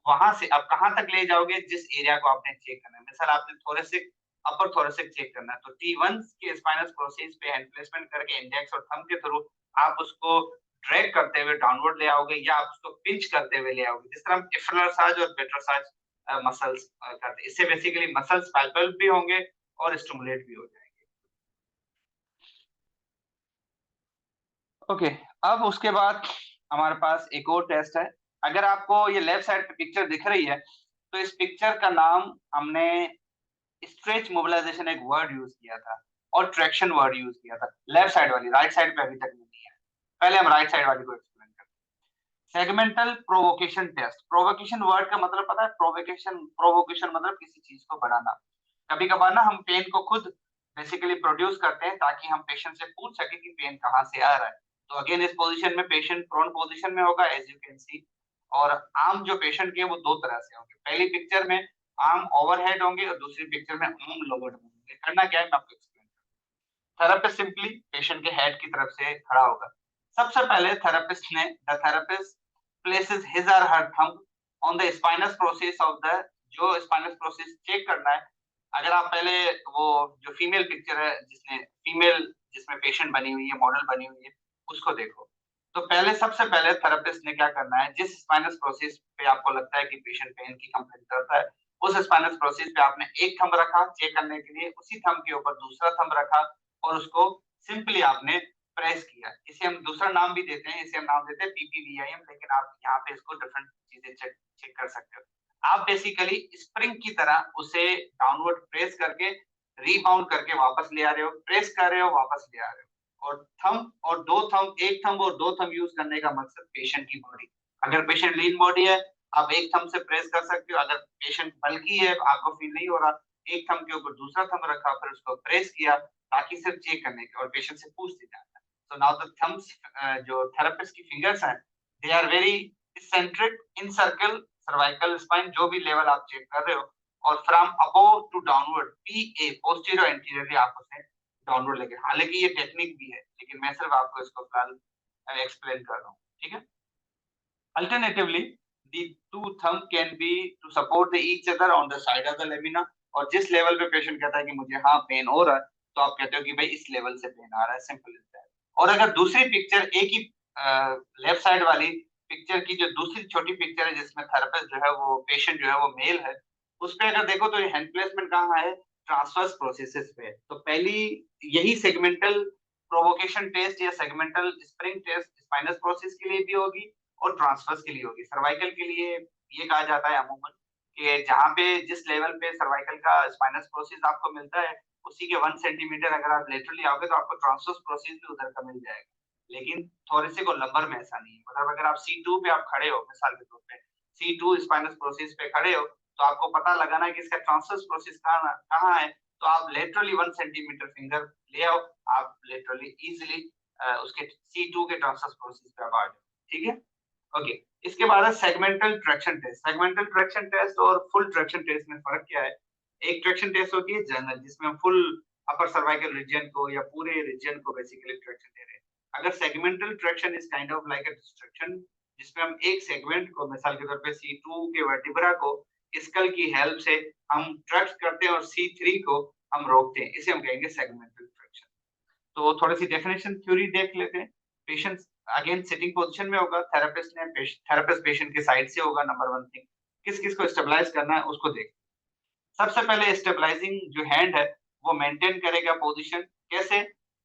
वहां से आप कहां तक ले जाओगे, जिस एरिया को आपने चेक करना है। मिसाल आपने थोरेसिक अपर थोरेसिक चेक करना है तो T1 के स्पाइनस प्रोसेस पे हैंड प्लेसमेंट करके इंडेक्स और थंब के थ्रू आप उसको ड्रैग करते हुए डाउनवर्ड ले आओगे या आप उसको पिंच करते हुए ले आओगे, जिस तरह हम इफ्लरसाज और पेट्रोसाज मसल्स करते हैं। इससे बेसिकली मसल्स पैल्पेबल भी होंगे और स्टिमुलेट भी हो जाएंगे। ओके, अब उसके बाद हमारे पास एक और टेस्ट है। अगर आपको ये लेफ्ट साइड पे पिक्चर दिख रही है तो इस पिक्चर का नाम हमने स्ट्रेच मोबिलाइजेशन एक वर्ड यूज किया था और ट्रैक्शन वर्ड यूज किया था। लेफ्ट साइड वाली, राइट साइड पे अभी तक नहीं है। पहले हम राइट साइड वाली को एक्सप्लेन करते हैं। Segmental provocation test. Provocation word का मतलब पता है? प्रोवोकेशन मतलब किसी चीज को बढ़ाना। कभी कभार ना हम पेन को खुद बेसिकली प्रोड्यूस करते हैं ताकि हम पेशेंट से पूछ सके कि पेन कहाँ से आ रहा है। तो अगेन इस पोजीशन में पेशेंट प्रोन पोजीशन में होगा एज यू कैन सी, और आर्म जो पेशेंट के वो दो तरह से होंगे। पहली पिक्चर में आर्म ओवरहेड होंगे और दूसरी पिक्चर में आर्म लोअर्ड होंगे। करना क्या है मैं आपको एक्सप्लेन करूँ। थेरेपिस्ट सिंपली पेशेंट के हेड की तरफ से खड़ा होगा। सबसे पहले द थेरेपिस्ट प्लेसेस हिज और her thumb on the spinous process of the, जो स्पाइनस प्रोसेस चेक करना है। अगर आप पहले वो जो फीमेल पिक्चर है जिसमें पेशेंट बनी हुई है, मॉडल बनी हुई है, उसको देखो। तो पहले सबसे पहले थेरेपिस्ट ने क्या करना है, जिस स्पाइनस प्रोसेस पे आपको लगता है कि पेशेंट पेन की कंप्लेंट करता है, उस स्पाइनस प्रोसेस पे आपने एक थंब रखा चेक करने के लिए, उसी थंब के ऊपर दूसरा थंब रखा और उसको सिंपली आपने प्रेस किया। इसे हम दूसरा नाम भी देते हैं, इसे हम नाम देते हैं PPVIM, लेकिन आप यहाँ पे इसको डिफरेंट चीजें चेक कर सकते हो। आप बेसिकली स्प्रिंग की तरह उसे डाउनवर्ड प्रेस करके रीबाउंड करके वापस ले आ रहे हो, प्रेस कर रहे हो, वापस ले आ रहे हो। और थंब और दो थंब, एक थंब और दो थंब यूज करने का मकसद पेशेंट की बॉडी। अगर पेशेंट लीन बॉडी है आप एक थंब से प्रेस कर सकते हो। अगर पेशेंट बल्की है, आपको फील नहीं हो रहा, एक थंब के ऊपर दूसरा थंब रखा, फिर उसको प्रेस किया ताकि सिर्फ चेक करने के, और पेशेंट से पूछते जाता है। So now the thumbs, जो थेरेपिस्ट की फिंगर्स हैं, they are very centric in circle cervical spine, जो भी लेवल आप चेक कर रहे हो, और from above to downward PA posterior anteriorly आप उसे डाउनवर्ड लेके। हालांकि ये टेक्निक भी है लेकिन मैं सिर्फ आपको इसको फिलहाल एक्सप्लेन कर रहा हूँ, ठीक है। Alternatively, the two thumb can be to support the each other on the side of the lamina। और जिस लेवल पे पेशेंट कहता है कि मुझे हाँ पेन हो रहा है, तो आप कहते हो कि भाई इस लेवल से पेन आ रहा है, सिंपल इज दैट। और अगर दूसरी पिक्चर एक ही लेफ्ट साइड वाली पिक्चर की जो दूसरी छोटी पिक्चर है जिसमें थेरेपिस्ट जो है वो पेशेंट जो है वो मेल है, उस पे अगर देखो तो हैंड प्लेसमेंट कहाँ है, ट्रांसवर्स प्रोसेसेस पे। तो पहली यही सेगमेंटल प्रोवोकेशन टेस्ट या segmental spring test spinous process के लिए भी होगी और ट्रांसवर्स के लिए होगी। सर्वाइकल के लिए ये कहा जाता है अमूमन कि जहाँ पे जिस लेवल पे सर्वाइकल का स्पाइनस प्रोसेस आपको मिलता है उसी के 1 सेंटीमीटर अगर आप लेटरली आओगे तो आपको ट्रांसवर्स प्रोसेस भी उधर का मिल जाएगा। लेकिन थोरेसिक और लंबर में ऐसा नहीं है। मतलब अगर आप C2 पे आप खड़े हो, मिसाल के तौर पे C2 स्पाइनस प्रोसेस पे खड़े हो, तो आपको पता लगाना है कि इसका ट्रांसवर्स प्रोसेस कहाँ है, तो आप लेटरली 1 सेंटीमीटर फिंगर ले आओ, आप लेटरली इजिली उसके C2 के ट्रांसवर्स प्रोसेस पे आ जाओ, ठीक है। ओके, इसके बाद है segmental traction test. Segmental traction test और फुल ट्रैक्शन टेस्ट में फर्क क्या है? एक ट्रैक्शन टेस्ट होती है जनरल, जिसमें हम फुल अपर सर्वाइकल रीजन को या पूरे रीजन को बेसिकली ट्रैक्शन दे रहे हैं। अगर segmental traction is kind of like a destruction, जिसमें हम एक सेगमेंट को मिसाल के तौर पे C2 के वर्टिब्रा को स्कल की हेल्प से हम ट्रैक्ट करते हैं और C3 को हम रोकते हैं, इसे हम कहेंगे सेगमेंटल ट्रैक्शन। तो थोड़ी सी डेफिनेशन थ्योरी देख लेते हैं। पेशेंट अगेन सिटिंग पोजीशन में होगा, थेरेपिस्ट पेशेंट के साइड से होगा। नंबर वन थिंग, किस किस को स्टेबलाइज करना है उसको देख। सबसे पहले स्टेबलाइजिंग जो हैंड है वो मेंटेन करेगा पोजीशन। कैसे?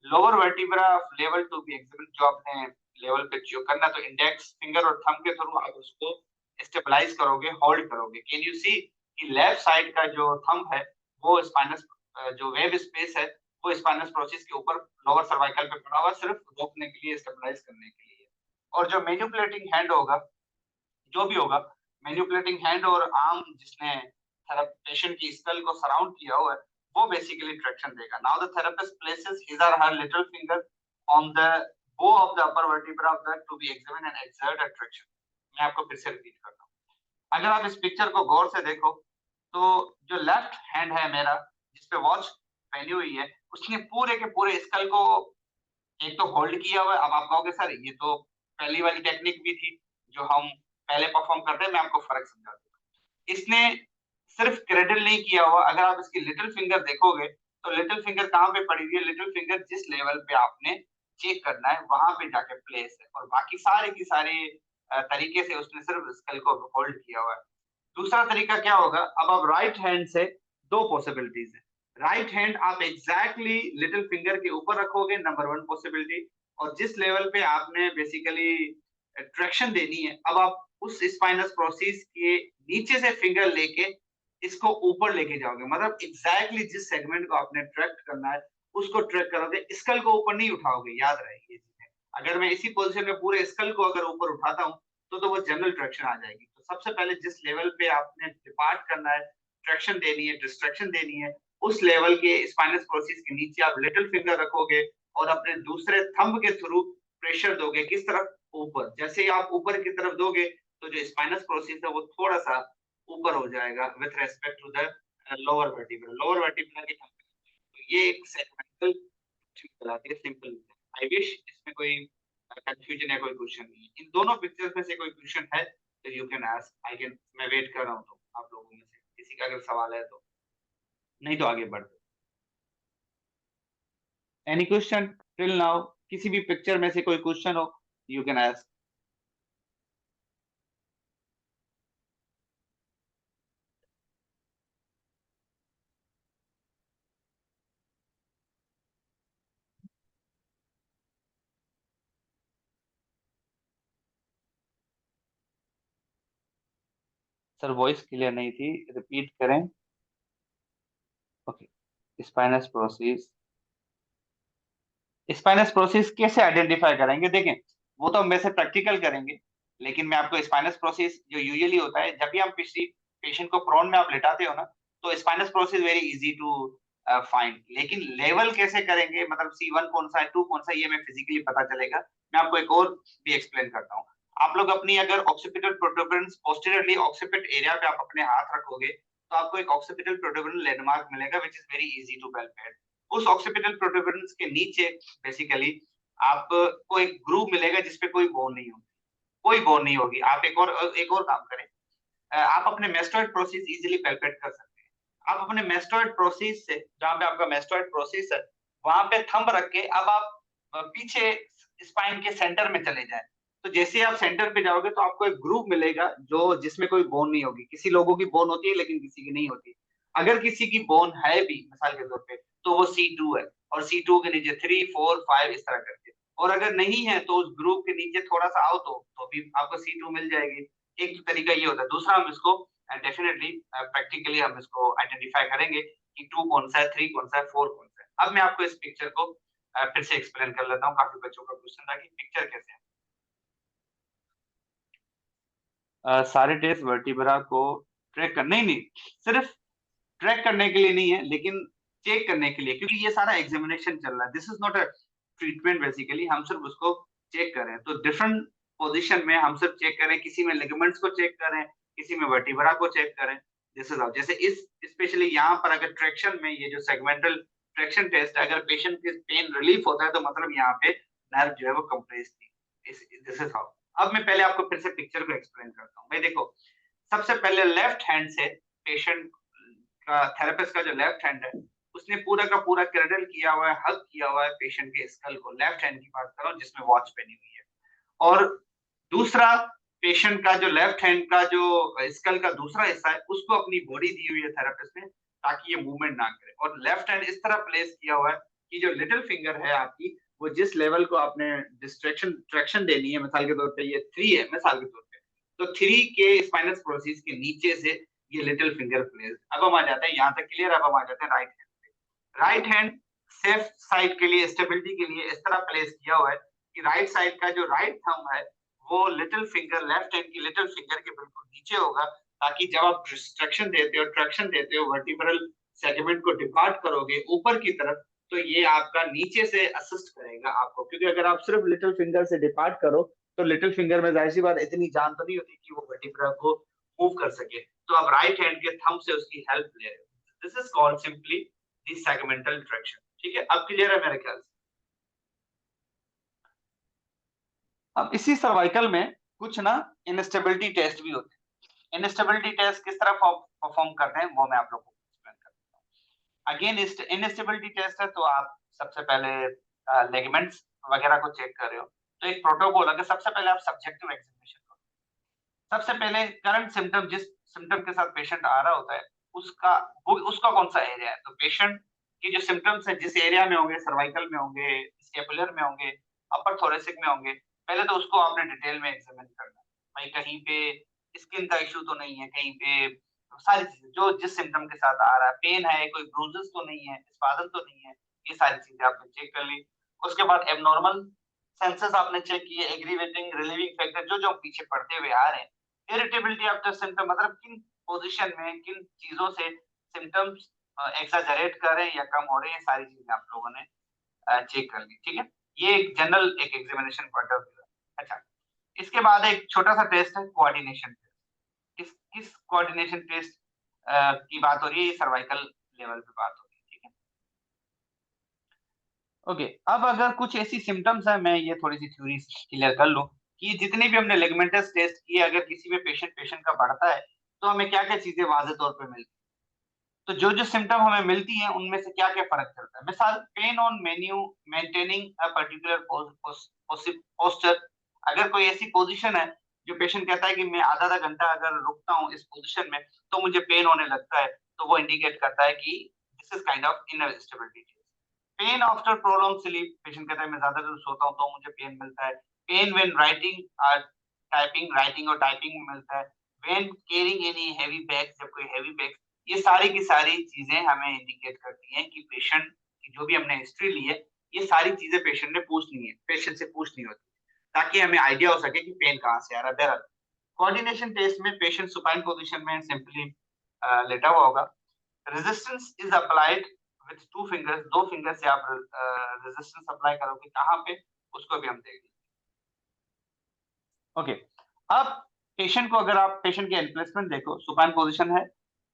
Lower vertebra level to be examine, जो अपने लेवल पे जो करना, तो इंडेक्स फिंगर और थंब के थ्रू आप उसको स्टेबलाइज करोगे, होल्ड करोगे। कैन यू सी कि लेफ्ट साइड का जो थंब है वो स्पाइनस जो वेब स्पेस है वो स्पाइनस प्रोसेस के ऊपर लोअर सर्वाइकल पे पड़ा हुआ, सिर्फ रोकने के लिए, स्टेबलाइज करने के लिए। और जो मैनिपुलेटिंग हैंड होगा, जो भी होगा, मैनिपुलेटिंग हैंड और आर्म जिसने पेशेंट की स्कल को सराउंड किया हुआ है, वो बेसिकली ट्रैक्शन देगा। Now the therapist places his और her little finger on the bow of the upper vertebra of the to be examine and exert a traction. मैं आपको फिर से रिपीट करता हूँ। अगर आप इस पिक्चर को गौर से देखो तो जो लेफ्ट हैंड है मेरा, जिसपे वॉच पहनी हुई है, उसने पूरे के पूरे स्कल को एक तो होल्ड किया हुआ है। अब आप कहोगे सर ये तो पहली वाली टेक्निक भी थी जो हम पहले परफॉर्म करते हैं, मैं आपको फर्क समझा दूं। इसने सिर्फ क्रेडल नहीं किया हुआ। अगर आप इसकी लिटिल फिंगर देखोगे तो लिटिल फिंगर कहाँ पे पड़ी हुई है? लिटिल फिंगर जिस लेवल पे आपने चेक करना है वहां पे जाके प्लेस है, और बाकी सारे की सारी तरीके से उसने सिर्फ स्कल को होल्ड किया हुआ है। दूसरा तरीका क्या होगा? अब आप राइट हैंड से दो पॉसिबिलिटीज है। राइट हैंड आप एग्जैक्टली लिटिल फिंगर के ऊपर रखोगे, नंबर वन पॉसिबिलिटी। और जिस लेवल पे आपने बेसिकली ट्रैक्शन देनी है, अब आप उस स्पाइनस प्रोसेस के नीचे से फिंगर लेके इसको ऊपर लेके जाओगे, मतलब एग्जैक्टली जिस सेगमेंट को आपने ट्रैक करना है उसको ट्रैक करोगे, स्कल को ऊपर नहीं उठाओगे। याद रहे ये चीजें। अगर मैं इसी पोजीशन में पूरे स्कल को अगर ऊपर उठाता हूँ तो वो जनरल ट्रैक्शन आ जाएगी। तो सबसे पहले जिस लेवल पे आपने डिपार्ट करना है, ट्रैक्शन देनी है, डिस्ट्रैक्शन देनी है, उस लेवल के स्पाइनस प्रोसेस के नीचे आप लिटिल फिंगर रखोगे और अपने दूसरे थंब के थ्रू प्रेशर दोगे। किस तरफ? ऊपर। जैसे ही आप ऊपर की तरफ दोगे तो जो स्पाइनस प्रोसेस है वो थोड़ा सा ऊपर हो जाएगा with respect to the lower vertebra. Lower vertebra की तो ये एक सेगमेंटल कहलाती है, सिंपल। आई विश इसमें कोई कंफ्यूजन है, कोई क्वेश्चन नहीं है। इन दोनों पिक्चर्स में से कोई क्वेश्चन है तो you can ask, I can, मैं वेट कर रहा हूँ तो आप लोगों में से किसी का अगर सवाल है तो, नहीं तो आगे बढ़ते। Any question till now? किसी भी पिक्चर में से कोई क्वेश्चन हो, you can ask. Sir voice clear नहीं थी, रिपीट करें। Okay. Spinous process, spinous process कैसे आइडेंटिफाई करेंगे? देखें, वो तो हम वैसे प्रैक्टिकल करेंगे, लेकिन मैं आपको स्पाइनस प्रोसेस जो यूजुअली होता है, जब भी हम किसी पेशेंट को प्रोन में आप लेटाते हो ना, तो spinous process very easy to find. लेकिन लेवल कैसे करेंगे, मतलब C1 कौन सा है, 2 कौन सा है, ये मैं फिजिकली पता चलेगा। मैं आपको एक और भी एक्सप्लेन करता हूँ। आप लोग अपनी अगर ऑक्सीपिटल प्रोटूबरेंस पोस्टीरियरली ऑक्सीपिट एरिया पे आप अपने हाथ रखोगे तो आपको एक ऑक्सीपिटल प्रोटूबरेंस लैंडमार्क मिलेगा which is very easy to palpate. उस ऑक्सीपिटल प्रोटूबरेंस के नीचे बेसिकली आपको एक ग्रूव मिलेगा जिसपे कोई बोन नहीं होगी, कोई बोन नहीं होगी। आप एक और काम करें, आप अपने मेस्टोइड प्रोसेस इजीली पैल्पेट कर सकते हैं। आप अपने मेस्टोइड प्रोसेस से, जहां पे आपका मेस्टोइड प्रोसेस है, वहां पे थंब रख के अब आप पीछे स्पाइन के सेंटर में चले जाएं। तो जैसे आप सेंटर पे जाओगे तो आपको एक ग्रुप मिलेगा जो जिसमें कोई बोन नहीं होगी। किसी लोगों की बोन होती है लेकिन किसी की नहीं होती। अगर किसी की बोन है भी मिसाल के तौर पे तो वो C2 है, और C2 के नीचे 3, 4, 5 इस तरह करके। और अगर नहीं है तो उस ग्रुप के नीचे थोड़ा सा आओ तो भी आपको C2 मिल जाएगी। एक तो तरीका ये होता है। दूसरा, हम इसको डेफिनेटली प्रैक्टिकली हम इसको आइडेंटिफाई करेंगे कि 2 कौन सा है, 3 कौन सा है, 4 कौन सा है। अब मैं आपको इस पिक्चर को फिर से एक्सप्लेन कर लेता हूँ। काफी बच्चों का क्वेश्चन था कि पिक्चर कैसे है। सारे टेस्ट वर्टिब्रा को ट्रैक करने ही नहीं, सिर्फ ट्रैक करने के लिए नहीं है, लेकिन चेक करने के लिए, क्योंकि ये सारा एग्जामिनेशन चल रहा है। This is not a treatment, basically हम सिर्फ उसको चेक कर रहे हैं। तो डिफरेंट पोजीशन में हम सिर्फ चेक करें, किसी में लिगामेंट्स को चेक करें, किसी में वर्टिब्रा को चेक करें। दिस इज जैसे इस स्पेशली यहाँ पर अगर ट्रैक्शन में ये जो सेगमेंटल ट्रैक्शन टेस्ट, अगर पेशेंट के पेन रिलीफ होता है तो मतलब यहाँ पे नर्व जो है वो कंप्रेस थी। This is how. अब मैं पहले आपको फिर से पिक्चर को एक्सप्लेन करता हूँ। मैं देखो, सबसे पहले लेफ्ट हैंड से पेशेंट का, थेरेपिस्ट का जो लेफ्ट हैंड है उसने पूरा का पूरा क्रैडल किया हुआ है, हग किया हुआ है पेशेंट के स्कल को, लेफ्ट हैंड की बात कर रहा हूँ जिसमें वॉच पहनी हुई है। और दूसरा पेशेंट का जो लेफ्ट हैंड का जो स्कल का दूसरा हिस्सा है, उसको अपनी बॉडी दी हुई है थेरेपिस्ट ने, ताकि ये मूवमेंट ना करे। और लेफ्ट हैंड इस तरह प्लेस किया हुआ है कि जो लिटिल फिंगर है आपकी, वो जिस लेवल को आपने डिस्ट्रैक्शन ट्रैक्शन देनी है, मिसाल के तौर पे ये 3 है मिसाल के तौर पे, तो 3 के स्पाइनस प्रोसेस के नीचे से ये लिटिल फिंगर प्लेस। अब हम आ जाते हैं यहाँ तक क्लियर, अब हम आ जाते हैं राइट हैंड पे। राइट हैंड सेफ साइड के लिए, स्टेबिलिटी के लिए इस तरह प्लेस किया हुआ है कि राइट साइड का जो राइट थंब है वो लिटिल फिंगर, लेफ्ट हैंड की लिटिल फिंगर के बिल्कुल नीचे होगा, ताकि जब आप ट्रैक्शन देते हो वर्टिब्रल सेगमेंट को डिपार्ट करोगे ऊपर की तरफ, तो ये आपका नीचे से असिस्ट करेगा आपको। क्योंकि अगर आप सिर्फ लिटिल फिंगर से डिपार्ट करो, तो लिटिल फिंगर में जाहिर सी बात इतनी जान तो नहीं होती कि वो वर्टिब्रा को मूव कर सके। तो आप राइट हैंड के थंब से उसकी हेल्प ले रहे हो। This is called simply the segmental traction. ठीक है, अब क्लियर है मेरे ख्याल से। अब इसी सर्वाइकल में कुछ ना इनस्टेबिलिटी टेस्ट भी होते हैं। इनस्टेबिलिटी टेस्ट किस तरह परफॉर्म करते हैं वो मैं आप लोगों को एक्सप्लेन करता हूँ। अगेन इनस्टेबिलिटी टेस्ट है, तो आप सबसे पहले लेगमेंट्स वगैरह को चेक कर रहे हो, तो एक प्रोटोकॉल, अगर सबसे पहले आप सब्जेक्टिव एग्जामिनेशन करो। सबसे पहले करंट सिम्टम, जिस सिम्टम के साथ पेशेंट आ रहा होता है, उसका उसका कौन सा एरिया है। तो पेशेंट की जो सिम्टम्स है जिस एरिया में होंगे, सर्वाइकल में होंगे, स्केपुलर में होंगे, अपर थोरेसिक में होंगे, पहले तो उसको आपने डिटेल में एग्जामिन करना है। भाई कहीं पे स्किन का इश्यू तो नहीं है, कहीं पे सारी चीजें जो जिस सिम्टम के साथ आ रहा है, पेन है, कोई ब्रूजेस तो नहीं है, स्पाजम तो नहीं है, ये सारी चीजें आपने चेक कर ली। उसके बाद एबनॉर्मल सेंसेस आपने चेक किए, एग्रीवेटिंग रिलीविंग फैक्टर जो जो पीछे पड़ते हुए आ रहे हैं। इरिटेबिलिटी आफ्टर सिम्टम, मतलब किन पोजीशन में किन चीजों से सिम्टम्स एक्सैजरेट कर रहे हैं या कम हो रहे हैं, सारी चीजें आप लोगों ने चेक कर ली। ठीक है, ये एक जनरल एक एग्जामिनेशन पॉइंट ऑफ व्यू है। अच्छा, इसके बाद एक छोटा सा टेस्ट है कोऑर्डिनेशन टेस्ट। किस किस कोऑर्डिनेशन टेस्ट की बात हो रही है, सर्वाइकल लेवल पे बात हो रही है। ठीक है, ओके। अब अगर कुछ ऐसी सिम्टम्स है, मैं ये थोड़ी सी थ्योरी क्लियर कर लूं कि जितने भी हमने लेगमेंटस टेस्ट किए, अगर किसी में पेशेंट का बढ़ता है, तो हमें क्या क्या चीजें वाजे तौर पे मिलती है। तो जो जो सिम्टम हमें मिलती हैं उनमें से क्या क्या फर्क चलता है। मिसाल, pain on menu maintaining a particular posture. अगर कोई ऐसी पोजीशन है जो पेशेंट कहता है कि मैं आधा आधा घंटा अगर रुकता हूँ इस पोजीशन में तो मुझे पेन होने लगता है, तो वो इंडिकेट करता है कि this is kind of inner stability. Pen after prolong sleep, patient कहता है मैं ज्यादा देर सोता हूँ तो मुझे पेन मिलता है। पेन व्हेन राइटिंग राइटिंग और टाइपिंग में मिलता है। When carrying any heavy bag, जब कोई हेवी बैग, ये सारी की सारी चीजें हमें इंडिकेट करती हैं कि पेशेंट की जो भी हमने हिस्ट्री ली है, ये सारी चीजें पेशेंट ने पूछनी है, पेशेंट से पूछनी होती है, ताकि हमें आइडिया हो सके कि पेन कहाँ से आ रहा है। बहरहाल कोऑर्डिनेशन टेस्ट में पेशेंट सुपाइन पोजीशन में सिंपली लेटा हुआ होगा। Resistance is applied with two fingers, दो फिंगर से आप रेजिस्टेंस अप्लाई करोगे कहाँ पे, उसको भी हम देखेंगे। ओके, अब पेशेंट को, अगर आप पेशेंट के एम्प्लेसमेंट देखो, सुपाइन पोजीशन है,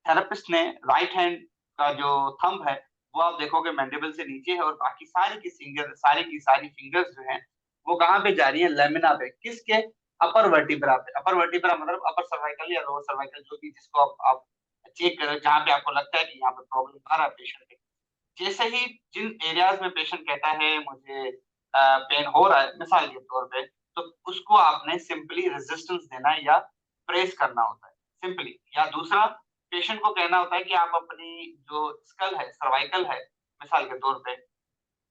थेरेपिस्ट ने राइट हैंड का जो थंब है वो आप देखोगे मैंडिबल से नीचे है, और बाकी सारी की सारी फिंगर्स जो हैं वो कहाँ पे जा रही है, लेमिना पे। किसके, अपर वर्टिब्रा पे। अपर वर्टिब्रा मतलब अपर सर्वाइकल या लोअर सर्वाइकल, जो भी जिसको आप चेक करो, जहाँ पे आपको लगता है कि यहाँ पे प्रॉब्लम आ रहा है पेशेंट के। जैसे ही जिन एरियाज में पेशेंट कहता है मुझे पेन हो रहा है मिसाल के तौर पे, तो उसको आपने सिंपली रेजिस्टेंस देना है या प्रेस करना होता है सिंपली। या दूसरा, पेशेंट को कहना होता है कि आप अपनी जो स्कल है, सर्वाइकल है मिसाल के तौर पे,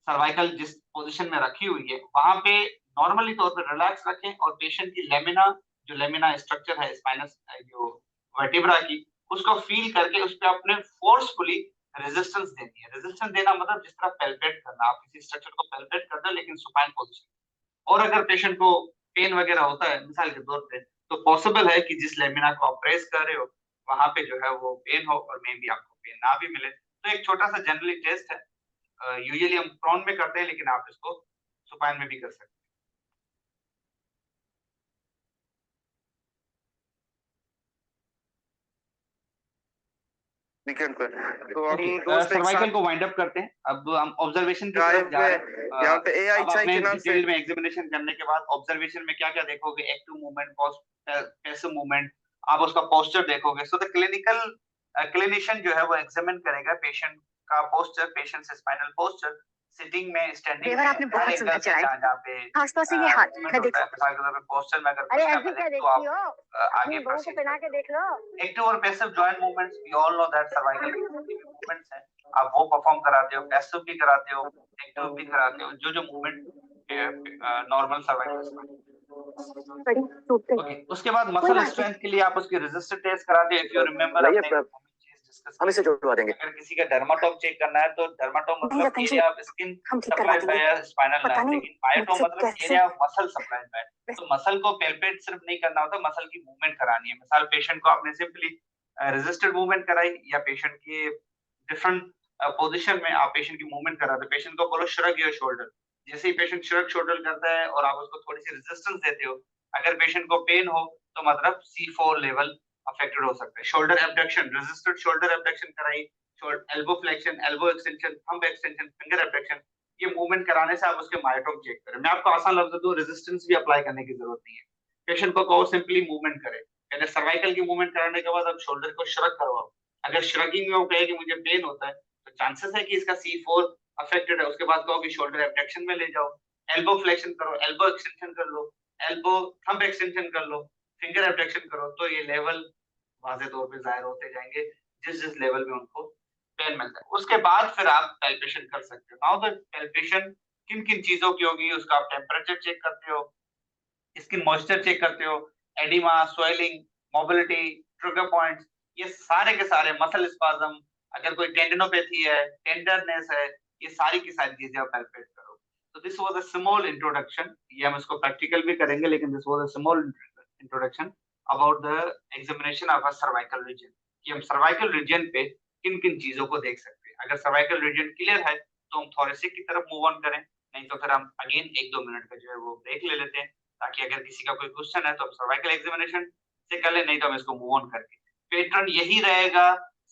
सर्वाइकल जिस पोजीशन में रखी हुई है वहां पे नॉर्मली तौर पे रिलैक्स रखें, और पेशेंट की लेमिना, जो लेमिना स्ट्रक्चर है स्पाइनस जो वर्टिब्रा की, उसको फील करके उस पर अपने फोर्सफुली रेजिस्टेंस देनी है। रेजिस्टेंस देना मतलब जिस तरह पेल्पेट करना, आप किसी स्ट्रक्चर को पेल्पेट करते हो लेकिन सुपाइन पोजीशन। और अगर पेशेंट को पेन वगैरह होता है मिसाल के तौर पे, तो पॉसिबल है कि जिस लेमिना को आप प्रेस कर रहे हो वहां पे जो है वो पेन हो, और मे भी आपको पेन ना भी मिले। तो एक छोटा सा जनरली टेस्ट है, यूजुअली हम प्रॉन में करते हैं, लेकिन आप इसको सुपाइन में भी कर सकते वीकेंड पे तो हैं। हम ओके, दोस्त एक सर्वाइकल साथ को वाइंड अप करते हैं, अब हम ऑब्जर्वेशन की तरफ ड्राइव जा रहे में हैं। यहाँ पे एआई अब चाय आपने के नाम से डिटेल में एग्जामिनेशन करने के बाद ऑब्जर्वेशन में क्या क्या देखोगे, एक्टिव मूवमेंट, पैसिव मूवमेंट, आप उसका पोस्चर देखोगे। सो द क्लिनिशियन जो है वो एग्जामिन करेगा पेशेंट का पोस्चर, पेशेंट से स्पाइनल पोस्चर, सिटिंग में, स्टैंडिंग में, आपने बहुत सुंदर चढ़ाई। जहाँ पे खासतौर से ये हाथ मूवमेंट मैं होता देखो। है, मिसाल के तौर पे पोस्चर में अगर अरे कुछ ऐसे क्या तो देखती आप हो, आगे अपनी बहू को प्रोसीड पहना के देख लो। एक्टिव और passive joint movements, we all know that cervical movements हैं, आप वो परफॉर्म कराते हो, पैसिव भी कराते हो, एक्टिव भी कराते हो, जो जो मूवमेंट नॉर्मल सर्वाइकल स्पाइन। बड़ी टूटते ओके, उसके बाद कोई मसल बात नहीं। स्ट्रेंथ के लिए आप उसकी रेजिस्टेंस टेस्ट कराते हो। इफ यू रिमेंबर लाइए, हमने डिस्कस हम इसे जुड़वा देंगे। अगर किसी का डर्माटोम चेक करना है तो डर्माटोम नहीं मतलब रतन जी, एरिया ऑफ स्किन हम ठीक करवा सप्लाइड देंगे। बाय स्पाइनल पता नर्व, नहीं लेकिन मायोटोम मुझसे मतलब कैसे area of muscle supplied by. तो मसल को पेल्पेट सिर्फ नहीं करना होता, मसल की मूवमेंट करानी है। मिसाल पेशेंट को आपने सिंपली रेजिस्टेड मूवमेंट कराई, या पेशेंट की डिफरेंट पोजीशन में आप पेशेंट की मूवमेंट करा दो, पेशेंट को बोलो श्रग योर शोल्डर, जैसे ही पेशेंट श्रग शोल्डर करता है और आप उसको थोड़ी सी रेजिस्टेंस देते हो, अगर पेशेंट को पेन हो तो मतलब C4 लेवल अफेक्टेड हो सकता है। Shoulder abduction, resisted shoulder abduction कराई, elbow flexion, elbow extension, thumb extension, finger abduction, ये मूवमेंट कराने से आप उसके मायोटोम चेक करें। मैं आपको आसान लफ्ज़ दूं, रेजिस्टेंस भी अप्लाई करने की जरूरत नहीं है। पेशेंट को कहो सिंपली मूवमेंट करे, पहले सर्वाइकल की मूवमेंट कराने के बाद अब शोल्डर को श्रग करवाओ। अगर श्रगिंग में वो कहे कि मुझे पेन होता है, तो चांसेस है कि इसका C4 अफेक्टेड है। उसके बाद कहो कि शोल्डर एब्डक्शन में ले जाओ, एल्बो फ्लेक्शन करो, एल्बो एक्सटेंशन कर लो, एल्बो थंब एक्सटेंशन कर लो, फिंगर एब्डक्शन करो, तो ये लेवल वाज़े तौर पे ज़ाहिर होते जाएँगे, जिस-जिस लेवल में उनको पेन मिलता है। उसके बाद फिर आप पैल्पेशन कर सकते हो। नाउ द पैल्पेशन किन-किन चीज़ों की होगी, उसका आप टेम्परेचर चेक करते हो, स्किन मॉइस्चर चेक करते हो, oedema, swelling, mobility, trigger points, ये सारे के सारे मसल स्पाज़म, अगर कोई टेंडिनोपैथी है, टेंडरनेस है, ये सारी की सारी चीज़ें आप पैल्पेट करो। तो this was a small introduction, ये हम इसको प्रैक्टिकल भी करेंगे, लेकिन this was a small introduction about the examination of a cervical region, कि हम सर्वाइकल रीजन पे किन-किन चीज़ों को देख सकते हैं। अगर सर्वाइकल रीजन क्लियर है, तो हम थोरेसिक की तरफ मूव ऑन करें, नहीं तो फिर हम अगेन 1-2 मिनट का जो है वो ब्रेक ले लेते हैं, ताकि अगर किसी का कोई क्वेश्चन है तो हम सर्वाइकल एग्जामिनेशन से कर लें, नहीं तो हम इसको मूव ऑन करके। पैटर्न यही रहेगा,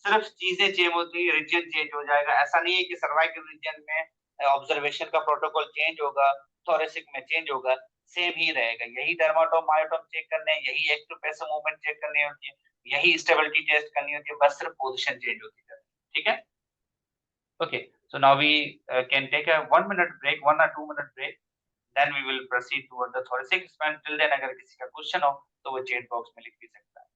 सिर्फ चीज़ें चेंज होती है, रीजन चेंज हो जाएगा। ऐसा नहीं है कि सर्वाइकल रीजन में ऑब्जर्वेशन का प्रोटोकॉल चेंज होगा, थोरेसिक में चेंज होगा, सेम ही रहेगा। यही डर्माटोम, मायोटोम चेक करने हैं, यही एक्टिव पैसिव मूवमेंट चेक करनी होती है, यही स्टेबिलिटी टेस्ट करनी होती है, बस सिर्फ पोज़ीशन चेंज होती है। ठीक है? Okay. So now we can take a 1 minute break, 1 or 2 minute break. Then we will proceed toward the thoracic span. Till then अगर किसी का क्वेश्चन हो तो वो चैट बॉक्स में लिख भी सकता है।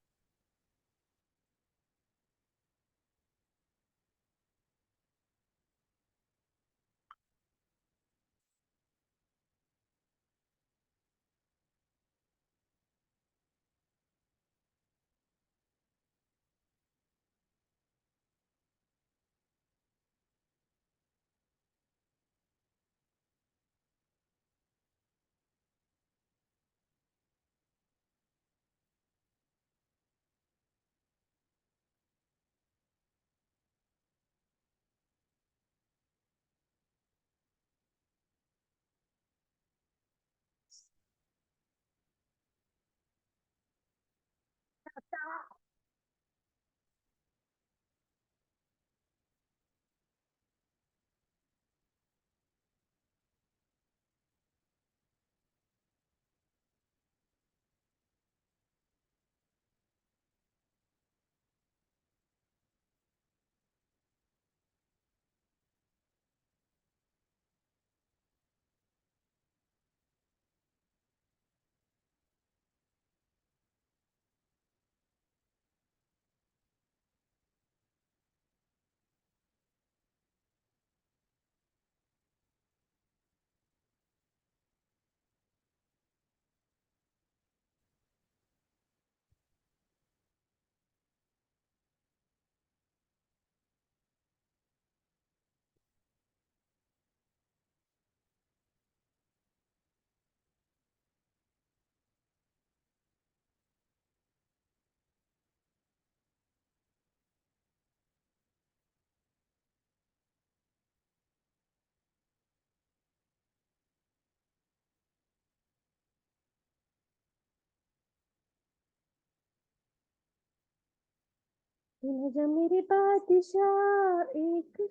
जा मेरे बादशाह एक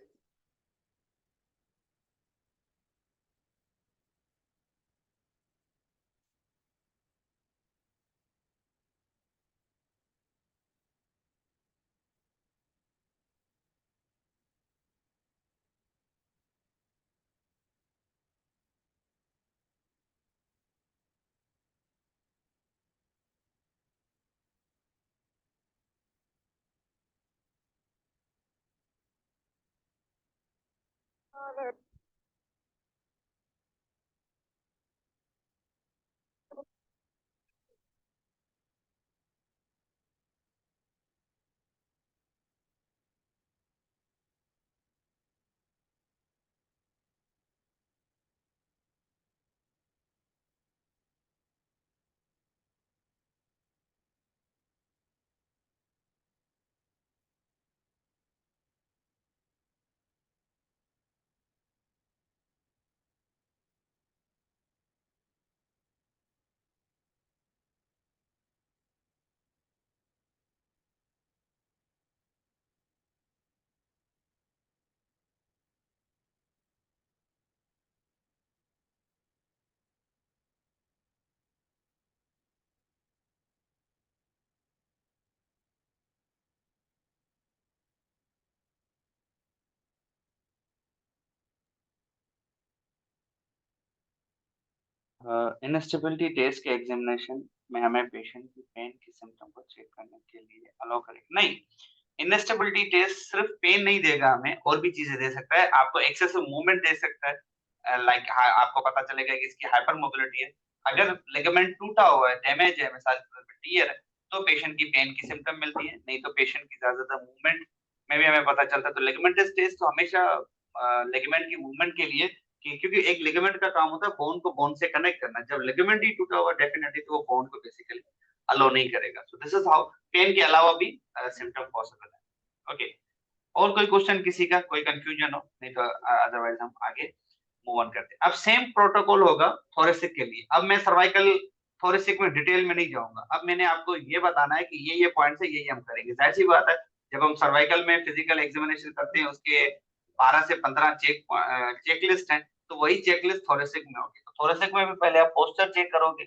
इनस्टेबिलिटी टेस्ट के एग्जामिनेशन में हमें पेशेंट की पेन की सिम्टम को चेक करने के लिए अलाउ करेंगे नहीं। इनस्टेबिलिटी टेस्ट सिर्फ पेन नहीं देगा, हमें और भी चीजें दे सकता है। आपको एक्सेसिव मूवमेंट दे सकता है, लाइक आपको पता चलेगा कि इसकी हाइपर मोबिलिटी है। अगर लिगामेंट टूटा हुआ है, डैमेज है, मिसाल के तौर पे टियर है, तो पेशेंट की पेन की सिम्टम मिलती है। नहीं तो पेशेंट की ज्यादातर मूवमेंट में भी हमें पता चलता है। तो लिगामेंटस टेस्ट तो हमेशा लिगामेंट की मूवमेंट के लिए, क्योंकि एक लिगामेंट का काम होता है बोन को बोन से कनेक्ट करना। जब लिगामेंट ही टूटा हुआ डेफिनेटली तो वो बोन को बेसिकली अलो नहीं करेगा। So this is how pain के अलावा भी सिम्टम पॉसिबल है। ओके, और कोई क्वेश्चन किसी का, कोई कंफ्यूजन हो? नहीं तो अदरवाइज हम आगे मूव ऑन करते हैं। अब सेम प्रोटोकॉल होगा थोरेसिक के लिए। अब मैं सर्वाइकल थोरेसिक में डिटेल में नहीं जाऊंगा। अब मैंने आपको ये बताना है कि ये पॉइंट्स है, ये हम करेंगे। जाहिर सी बात है, जब हम सर्वाइकल में फिजिकल एग्जामिनेशन करते हैं उसके 12 से 15 चेकलिस्ट हैं, तो वही चेकलिस्ट थोरेसिक में होगी। तो थोरेसिक में भी पहले आप पोस्चर चेक करोगे,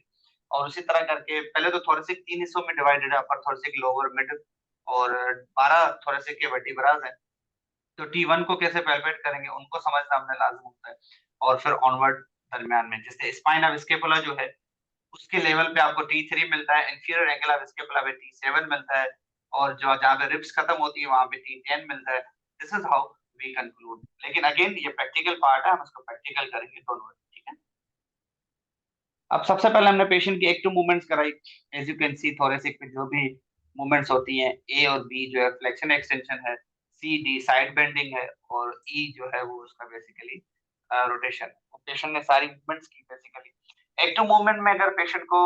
और उसी तरह करके पहले तो थोरेसिक 3 हिस्सों में डिवाइडेड है, अपर थोरेसिक, लोअर, मिड, और 12 थोरेसिक के वर्टिब्रास हैं। तो T1 को कैसे पैल्पेट करेंगे उनको समझना हमने लाजम होता है। और फिर ऑनवर्ड दरमियान में, जैसे स्पाइन ऑफ स्केपुला जो है उसके लेवल पे आपको T3 मिलता है, इंफीरियर एंगल ऑफ स्केपुला पे T7 मिलता है, और जो जहाँ पे रिब्स खत्म होती है वहां पे T10 मिलता है। This is how we conclude. लेकिन अगेन ये प्रैक्टिकल पार्ट है, हम इसको प्रैक्टिकल करेंगे, डोंट वरी, ठीक है। अब सबसे पहले हमने पेशेंट की एक्टिव मूवमेंट्स कराई। As you can see thoracic में जो भी मूवमेंट्स होती हैं, ए और बी जो है फ्लेक्शन एक्सटेंशन है, सी डी साइड बेंडिंग है, और ई जो है वो उसका बेसिकली रोटेशन। पेशेंट ने सारी मूवमेंट्स की बेसिकली। एक्टिव मूवमेंट में अगर पेशेंट को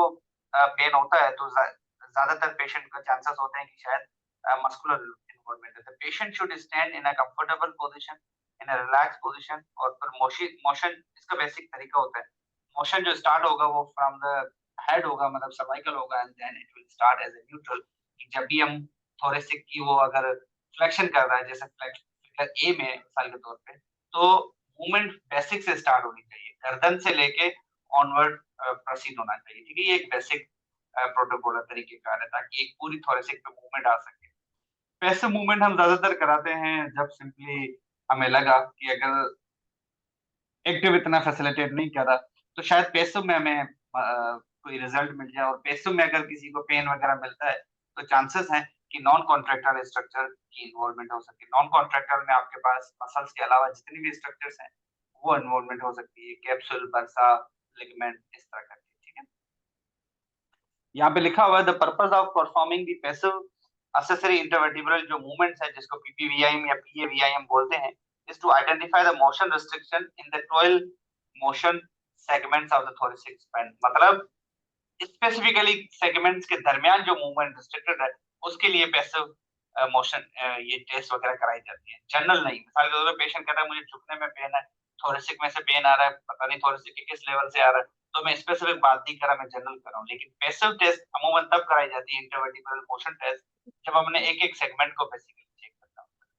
पेन होता है तो ज्यादातर पेशेंट का चांसेस होते हैं कि शायद मस्कुलर इन्वॉल्वमेंट है। Patient should stand in a comfortable position, in a relax position, और फिर मोशन मोशन इसका बेसिक तरीका होता है। मोशन जो स्टार्ट होगा वो फ्रॉम द हेड होगा, मतलब सर्वाइकल होगा, and then it will start as a neutral. जब भी हम थोरेसिक की वो अगर फ्लेक्शन कर रहा है, जैसे फ्लेक्शन ए में मिसाल के तौर पे, तो मूवमेंट बेसिक से स्टार्ट होनी चाहिए, गर्दन से लेके ऑनवर्ड प्रोसीड होना चाहिए, ठीक है। ये एक बेसिक प्रोटोकॉल तरीकेकार है, ताकि एक पूरी थोरेसिक पे मूवमेंट आ सके। पैसिव मूवमेंट हम ज्यादातर कराते हैं जब सिंपली हमें लगा कि अगर एक्टिव इतना फैसिलिटेट नहीं कर रहा, तो शायद पैसिव में हमें कोई रिजल्ट मिल जाए। और पैसिव में अगर किसी को पेन वगैरह मिलता है तो चांसेस हैं कि नॉन कॉन्ट्रैक्टाइल स्ट्रक्चर की इन्वॉल्वमेंट हो सके। नॉन कॉन्ट्रैक्टाइल में आपके पास मसल्स के अलावा जितनी भी स्ट्रक्चर्स हैं वो इन्वॉल्वमेंट हो सकती है, कैप्सूल, बर्सा, लिगामेंट, इस तरह का, ठीक है। यहाँ पे लिखा हुआ है the purpose of performing the passive accessory intervertebral जो मूवमेंट्स है, जिसको PPVIM या PAVIM बोलते हैं, is to identify the motion restriction in the 12 motion segments of the thoracic spine। मतलब स्पेसिफिकली सेगमेंट्स के दरमियान जो मूवमेंट रिस्ट्रिक्टेड है उसके लिए पैसिव मोशन ये टेस्ट वगैरह कराई जाती है, जनरल नहीं। मिसाल के तौर पर पेशेंट कहता है मुझे झुकने में पेन है, थोरेसिक में से पेन आ रहा है, पता नहीं थोरेसिक के किस लेवल से आ रहा है, तो मैं स्पेसिफिक बात नहीं कर रहा, मैं जनरल कर रहा हूँ। लेकिन पैसिव टेस्ट अमूमन तब कराई जाती है, इंटरवर्टिब्रल मोशन टेस्ट, जब हमने एक एक सेगमेंट को बेसिकली चेक करना होता है।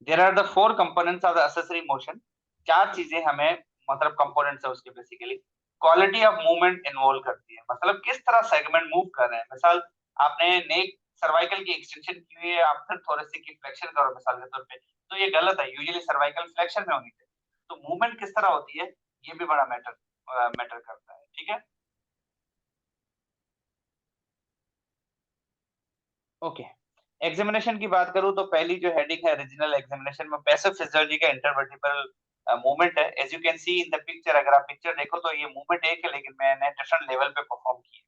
There are the 4 components of the accessory motion. 4 चीजें हमें, मतलब कंपोनेंट्स है उसके basically. Quality of movement involve करती है, मतलब किस तरह सेगमेंट मूव कर रहे हैं। मिसाल आपने नेक सर्वाइकल की एक्सटेंशन की हुई है, आप फिर थोरेसिक की फ्लेक्शन करो मिसाल के तौर पे, तो ये गलत है। यूजुअली सर्वाइकल फ्लेक्शन में होनी चाहिए। तो मूवमेंट किस तरह होती है ये भी बड़ा मैटर करता है, ठीक है। ओके, एग्जामिनेशन की बात करूं तो पहली जो हेडिंग है रीजनल एग्जामिनेशन में पैसिव फिजियोलॉजी का इंटरवर्टिब्रल मूवमेंट है। As you can see in the picture, अगर आप पिक्चर देखो तो ये मूवमेंट एक है लेकिन मैंने डिफरेंट लेवल पे परफॉर्म की है।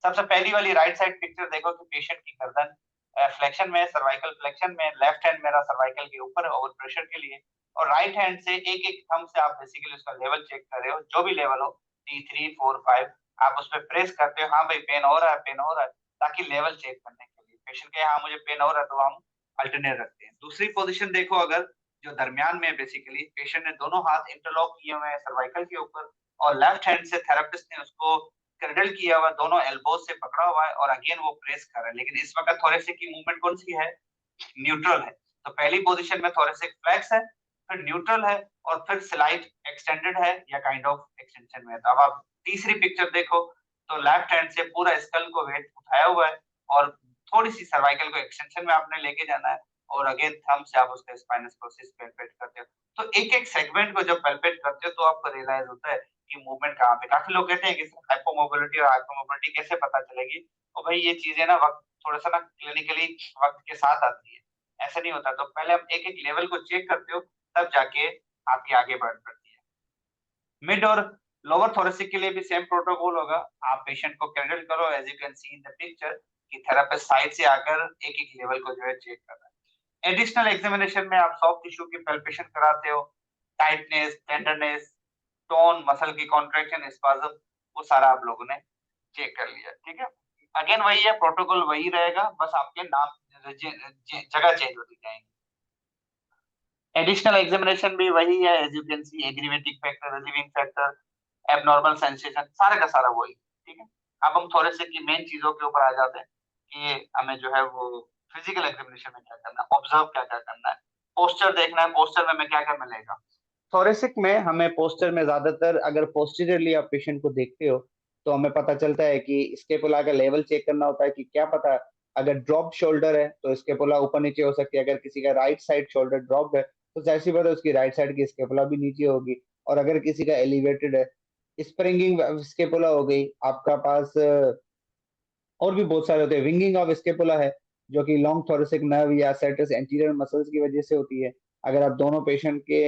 सबसे पहली वाली राइट साइड पिक्चर देखो कि पेशेंट की गर्दन फ्लेक्शन में, सर्वाइकल फ्लेक्शन में, लेफ्ट हैंड मेरा सर्वाइकल के ऊपर ओवर प्रेशर के लिए, और राइट हैंड से एक एक थंब से आप बेसिकली उसका लेवल चेक कर रहे हो, जो भी लेवल हो T3 4 5 आप उस पर प्रेस करते हो, हाँ भाई पेन हो रहा है, पेन हो रहा है, ताकि लेवल चेक करने के लिए पेशेंट के हाँ मुझे पेन हो रहा है तो हम अल्टरनेट रखते हैं। दूसरी पोजीशन देखो, अगर जो दरमियान में बेसिकली पेशेंट ने दोनों हाथ इंटरलॉक किए हुए हैं सर्वाइकल के ऊपर, और लेफ्ट हैंड से थेरेपिस्ट ने उसको क्रैडल किया हुआ, दोनों एल्बोज से पकड़ा हुआ है और अगेन वो प्रेस कर रहा है। लेकिन इस वक्त थोरेसिक की मूवमेंट कौन सी है? न्यूट्रल है। तो पहली पोजीशन में थोरेसिक फ्लेक्स है, फिर न्यूट्रल है, और फिर स्लाइड एक्सटेंडेड है या काइंड ऑफ एक्सटेंशन में है। तो अब आप तीसरी पिक्चर देखो तो लेफ्ट हैंड से पूरा स्कल को वेट उठाया हुआ है और थोड़ी सी सर्वाइकल को एक्सटेंशन में आपने लेके जाना है, और अगेन थंब से आप उसका स्पाइनस प्रोसेस पैल्पेट करते हो। तो एक एक सेगमेंट को जब पैल्पेट करते हो तो आपको रियलाइज होता है कि मूवमेंट कहाँ पे। काफी लोग कहते हैं कि हाइपोमोबिलिटी और हाइपरमोबिलिटी कैसे पता चलेगी, और भाई ये चीजें ना वक्त थोड़ा सा ना क्लिनिकली वक्त के साथ आती है, ऐसा नहीं होता। तो पहले हम एक एक लेवल को चेक करते हो, तब जाके आपकी आगे बढ़ पड़ती है। मिड और लोअर थोरेसिक के लिए भी सेम प्रोटोकॉल होगा। आप पेशेंट को क्रैडल करो, as you can see in the picture कि थेरेपिस्ट साइड से आकर एक एक लेवल को जो है चेक कर रहा है। एडिशनल एग्जामिनेशन में आप सॉफ्ट टिश्यू की पैल्पेशन कराते हो, टाइटनेस, टेंडरनेस, टोन, मसल की कॉन्ट्रैक्शन, स्पाज्म, वो सारा आप लोगों ने चेक कर लिया, ठीक है। अगेन वही है, प्रोटोकॉल वही रहेगा, बस आपके नाम जगह चेंज होती जाएंगी। एडिशनल एग्जामिनेशन भी वही है, as you can see aggravating factor, relieving factor, abnormal sensation, सारा का सारा वही, ठीक है। अब हम थोड़े से की मेन चीजों के ऊपर आ जाते हैं कि हमें जो है वो फिजिकल एग्जामिनेशन में क्या करना है, ऑब्जर्व क्या क्या करना है, पोस्चर देखना है, पोस्चर में हमें क्या क्या मिलेगा। थोरेसिक में हमें पोस्चर में ज्यादातर अगर पोस्टीरियरली आप पेशेंट को देखते हो तो हमें पता चलता है कि स्केपुला का लेवल चेक करना होता है कि क्या पता अगर ड्रॉप शोल्डर है तो स्केपुला ऊपर नीचे हो सकती है, अगर किसी का राइट साइड शोल्डर ड्रॉप है तो जाहिर सी बात है उसकी राइट साइड की स्केपुला भी नीचे होगी, और अगर किसी का एलिवेटेड है स्प्रिंगिंग स्केपुला हो गई आपका पास, और भी बहुत सारे होते हैं। विंगिंग ऑफ स्केपुला है जो कि लॉन्ग थोरेसिक नर्व या सेटस एंटीरियर मसल्स की वजह से होती है। अगर आप दोनों पेशेंट के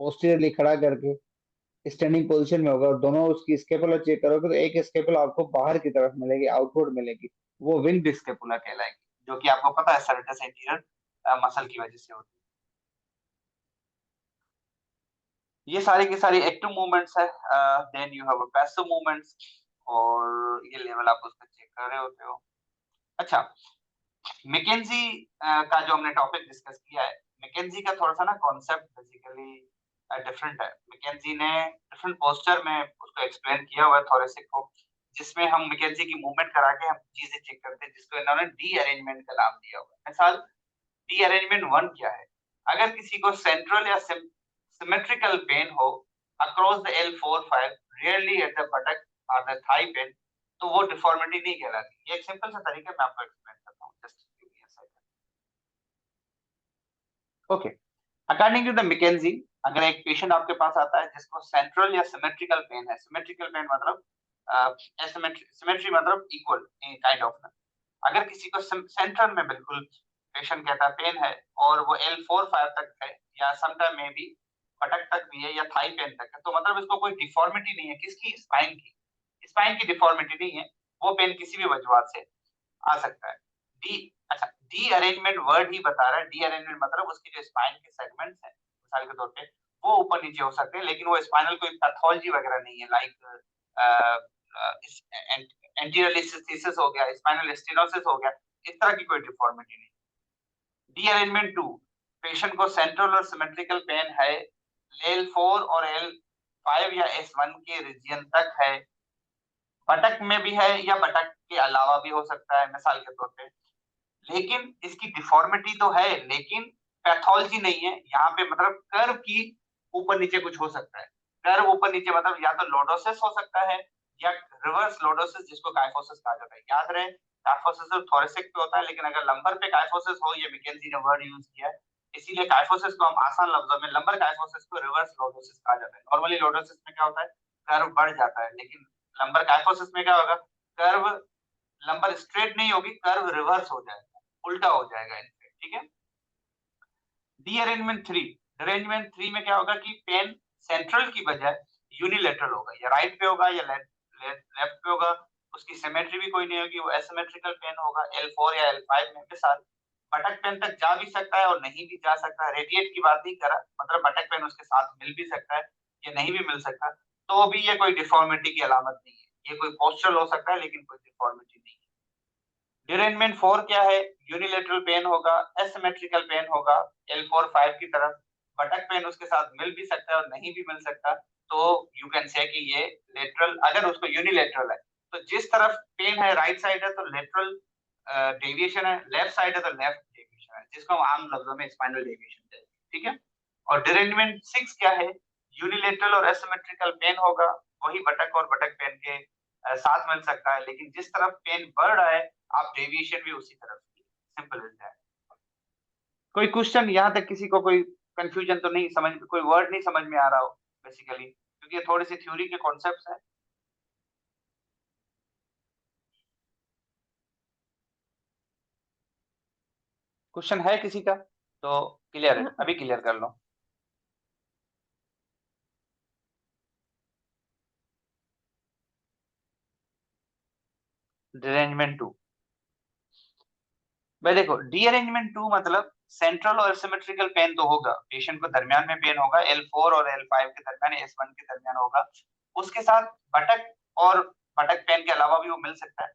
पोस्टीरियरली खड़ा करके स्टैंडिंग पोजीशन में होगा और दोनों उसकी स्केपुला चेक करोगे तो एक स्केपुला आपको बाहर की तरफ मिलेगी, आउटवर्ड मिलेगी, वो विंग्ड स्केपुला कहलाएगी, जो कि आपको पता है सर्टस एंटीरियर मसल की वजह से होती है। ये सारी की सारी एक्टिव मूवमेंट्स है। Then you have a passive movements, और ये लेवल आप उसका चेक कर रहे होते हो। अच्छा, मैकेंजी का जो हमने टॉपिक डिस्कस किया है, मैकेंजी का थोड़ा सा ना कॉन्सेप्ट बेसिकली डिफरेंट है। मैकेंजी ने डिफरेंट पोस्चर में उसको एक्सप्लेन किया हुआ है थोरेसिक को, जिसमें हम मैकेंजी की मूवमेंट करा के हम चीजें चेक करते हैं, जिसको इन्होंने डी अरेंजमेंट का नाम दिया हुआ है। मिसाल डी अरेंजमेंट 1 क्या है? अगर किसी को सेंट्रल या सिमेट्रिकल पेन हो across the L4-5, rarely at the buttock और द थाई पेन, तो वो डिफॉर्मिटी नहीं कहलाती। ये एक सिंपल सा तरीका मैं आपको एक्सप्लेन करता हूँ, just give me a second. Okay, according to the McKenzie, अगर एक पेशेंट आपके पास आता है जिसको सेंट्रल या सिमेट्रिकल पेन है, सिमेट्रिकल पेन मतलब सिमेट्री मतलब इक्वल काइंड ऑफ, अगर किसी को सेंट्रल में बिल्कुल पेशेंट कहता है पेन है और वो L4-5 तक है, या समटाइम में भी पटक तक भी है या थाई पेन तक है, तो मतलब इसको कोई डिफॉर्मिटी नहीं है, किसकी? स्पाइन की। स्पाइन की डिफॉर्मिटी नहीं है, वो पेन किसी भी वजह से आ सकता है। डी, अच्छा, डी अरेंजमेंट वर्ड ही बता रहा है। डी अरेंजमेंट मतलब उसके जो स्पाइन के सेगमेंट्स हैं मिसाल के तौर पे वो ऊपर नीचे हो सकते हैं, लेकिन वो स्पाइनल कोई पैथोलॉजी वगैरह नहीं है, लाइक एंटीरियर लिस्थेसिस हो गया, स्पाइनल स्टेनोसिस हो गया, इस तरह की कोई डिफॉर्मिटी नहीं। डी अरेंजमेंट 2, पेशेंट को सेंट्रल और सिमेट्रिकल पेन है, L4 और L5 या S1 के रीजन तक है, बटक में भी है या बटक के अलावा भी हो सकता है मिसाल के तौर पे, लेकिन इसकी डिफॉर्मिटी तो है लेकिन पैथोलॉजी नहीं है यहाँ पे। मतलब कर्व की ऊपर नीचे कुछ हो सकता है, कर्व ऊपर नीचे मतलब या तो लॉर्डोसिस हो सकता है या रिवर्स लॉर्डोसिस, जिसको काइफोसिस कहा जाता है। याद रहे काइफोसिस तो थोरेसिक पे होता है, लेकिन अगर लंबर पे काइफोसिस हो, ये मैकेंजी ने वर्ड यूज किया है, इसीलिए काइफोसिस को हम आसान लफ्जों में लंबर काइफोसिस को रिवर्स लॉर्डोसिस कहा जाता है। नॉर्मली लॉर्डोसिस में क्या होता है, कर्व बढ़ जाता है, लेकिन लंबर काइफोसिस में क्या होगा, कर्व लंबर स्ट्रेट नहीं होगी, कर्व रिवर्स हो जाएगा, उल्टा हो जाएगा इनफेक्ट, ठीक है। डीअरेंजमेंट थ्री में क्या होगा कि पेन सेंट्रल की बजाय यूनिलेटरल होगा, या राइट पे होगा या लेफ्ट पे होगा, उसकी सिमेट्री भी कोई नहीं होगी, वो एसिमेट्रिकल पेन होगा। L4 या L5 में के साथ बटक पेन तक जा भी सकता है और नहीं भी जा सकता है। रेडिएट की बात नहीं करा, मतलब बटक पेन उसके साथ मिल भी सकता है या नहीं भी मिल सकता, तो भी ये कोई डिफॉर्मिटी की अलामत नहीं है। ये कोई पोस्चरल हो सकता है लेकिन कोई डिफॉर्मिटी नहीं है। डिरेंजमेंट 4 क्या है? यूनिलेटरल पेन होगा, एसिमेट्रिकल पेन होगा, L4 5 की तरफ बटक पेन उसके साथ मिल भी सकता है और नहीं भी मिल सकता, तो यू कैन से कि ये लेटरल। अगर उसको यूनिलेटरल है तो जिस तरफ पेन है राइट साइड है तो लेटरल डेविएशन है, लेफ्ट साइड है तो लेफ्ट डेविएशन है, जिसको हम आम लफ्जों में स्पाइनल डेविएशन कहते हैं, ठीक है। और डिरेंजमेंट 6 क्या है? यूनिलेटरल और एसिमेट्रिकल पेन होगा, वही बटक और बटक पेन के साथ मिल सकता है, लेकिन जिस तरफ पेन बढ़ रहा है आप डेविएशन भी उसी तरफ की, सिंपल एज दैट। कोई क्वेश्चन यहाँ तक किसी को कोई कंफ्यूजन तो नहीं, समझ कोई वर्ड नहीं समझ में आ रहा हो बेसिकली, क्योंकि ये थोड़ी सी थ्योरी के कॉन्सेप्ट्स हैं। क्वेश्चन है किसी का तो क्लियर है, अभी क्लियर कर लो। डिअरेंजमेंट 2, भाई देखो डीअरेंजमेंट 2 मतलब सेंट्रल और सिमेट्रिकल पेन तो होगा, पेशेंट को दरमियान में पेन होगा, L4 और L5 के दरमियान, S1 के दरमियान होगा, उसके साथ बटक और बटक पेन के अलावा भी वो मिल सकता है।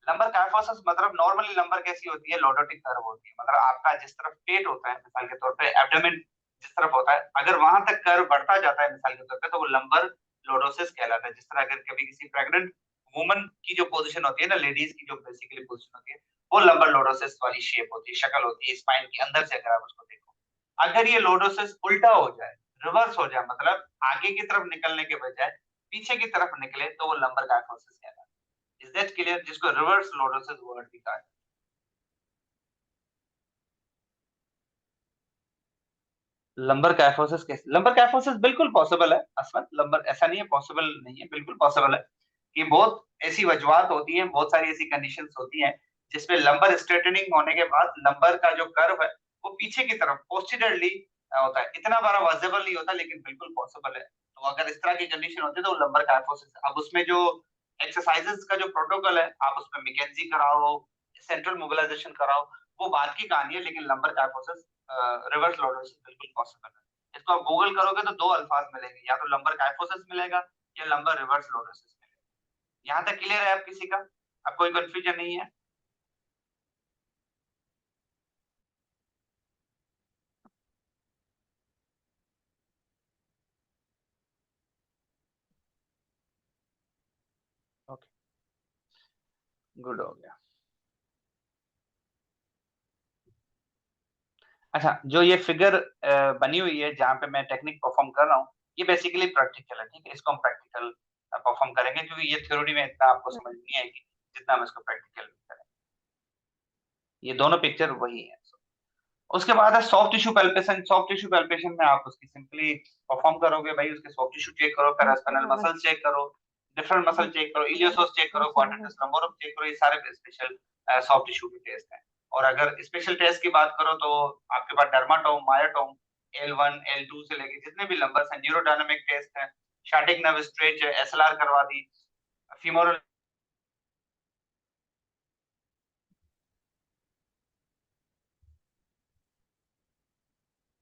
लंबर काइफोसिस मतलब नॉर्मली लंबर कैसी होती है? लॉर्डोटिक कर्व होती है, मतलब आपका जिस तरफ पेट होता है मिसाल के तौर पे, एब्डोमेन जिस तरफ होता है, अगर वहां तक कर्व बढ़ता जाता है मिसाल के तौर पे, तो वो लंबर लॉर्डोसिस कहलाता है। जिस तरह अगर कभी किसी प्रेग्नेंट वुमन की जो पोजीशन होती है ना, लेडीज की जो बेसिकली पोजीशन होती है, वो लंबर लॉर्डोसिस वाली शेप होती है, शक्ल होती है स्पाइन की अंदर से, अगर आप उसको देखो। अगर ये लॉर्डोसिस उल्टा हो जाए, रिवर्स हो जाए, मतलब आगे की तरफ निकलने के बजाय पीछे की तरफ निकले, तो वो लंबर काइफोसिस कहलाता है। Is that clear? जिसको रिवर्स लॉर्डोसिस वर्ड भी कहा है। लंबर काइफोसिस कैसे? लंबर काइफोसिस बिल्कुल पॉसिबल है असमत, लंबर ऐसा नहीं है पॉसिबल नहीं है, बिल्कुल पॉसिबल है। कि बहुत ऐसी वजूहत होती हैं, बहुत सारी ऐसी कंडीशंस होती हैं जिसमें लंबर स्ट्रेटनिंग होने के बाद लंबर का जो कर्व है वो पीछे की तरफ पोस्टीरियरली होता है, इतना बड़ा विजिबल नहीं होता लेकिन बिल्कुल पॉसिबल है। तो अगर इस तरह की कंडीशन होती है तो लंबर काइफोसिस। अब उसमें जो एक्सरसाइजेस का जो प्रोटोकॉल है, आप उसमें मैकेंजी कराओ, सेंट्रल मोबिलाइजेशन कराओ, वो बात की कहानी है, लेकिन लंबर काइफोसिस रिवर्स लॉर्डोसिस बिल्कुल पॉसिबल है। इसको आप गूगल करोगे तो दो अल्फाज मिलेंगे, या तो लंबर काइफोसिस मिलेगा या लंबर रिवर्स लॉर्डोसिस मिलेगा। यहाँ तक क्लियर है आप किसी का? अब कोई कंफ्यूजन नहीं है? ओके, गुड हो गया। अच्छा, जो ये फिगर बनी हुई है जहाँ पे मैं टेक्निक परफॉर्म कर रहा हूँ, ये बेसिकली प्रैक्टिकल है, ठीक है। इसको हम प्रैक्टिकल परफॉर्म करेंगे, क्योंकि ये थ्योरी में इतना आपको समझ नहीं आएगी जितना हम इसको प्रैक्टिकल में करेंगे। ये दोनों पिक्चर वही है। उसके बाद है soft tissue palpation. Soft tissue palpation में आप उसकी सिंपली परफॉर्म करोगे भाई, उसके सॉफ्ट टिश्यू चेक करो, पेरास्पाइनल मसल चेक करो, डिफरेंट मसल चेक करो, इलियोसोस चेक करो, क्वाड्रिटेस लंबोरम चेक करो, ये सारे स्पेशल सॉफ्ट टिश्यू के टेस्ट हैं। और अगर स्पेशल टेस्ट की बात करो तो आपके पास डर्माटोम, मायोटोम, L1 L2 से लेके जितने भी लंबर्स हैं, न्यूरोडायनामिक टेस्ट है, शार्टिक नर्व स्ट्रेच है, SLR करवा दी, फीमोरल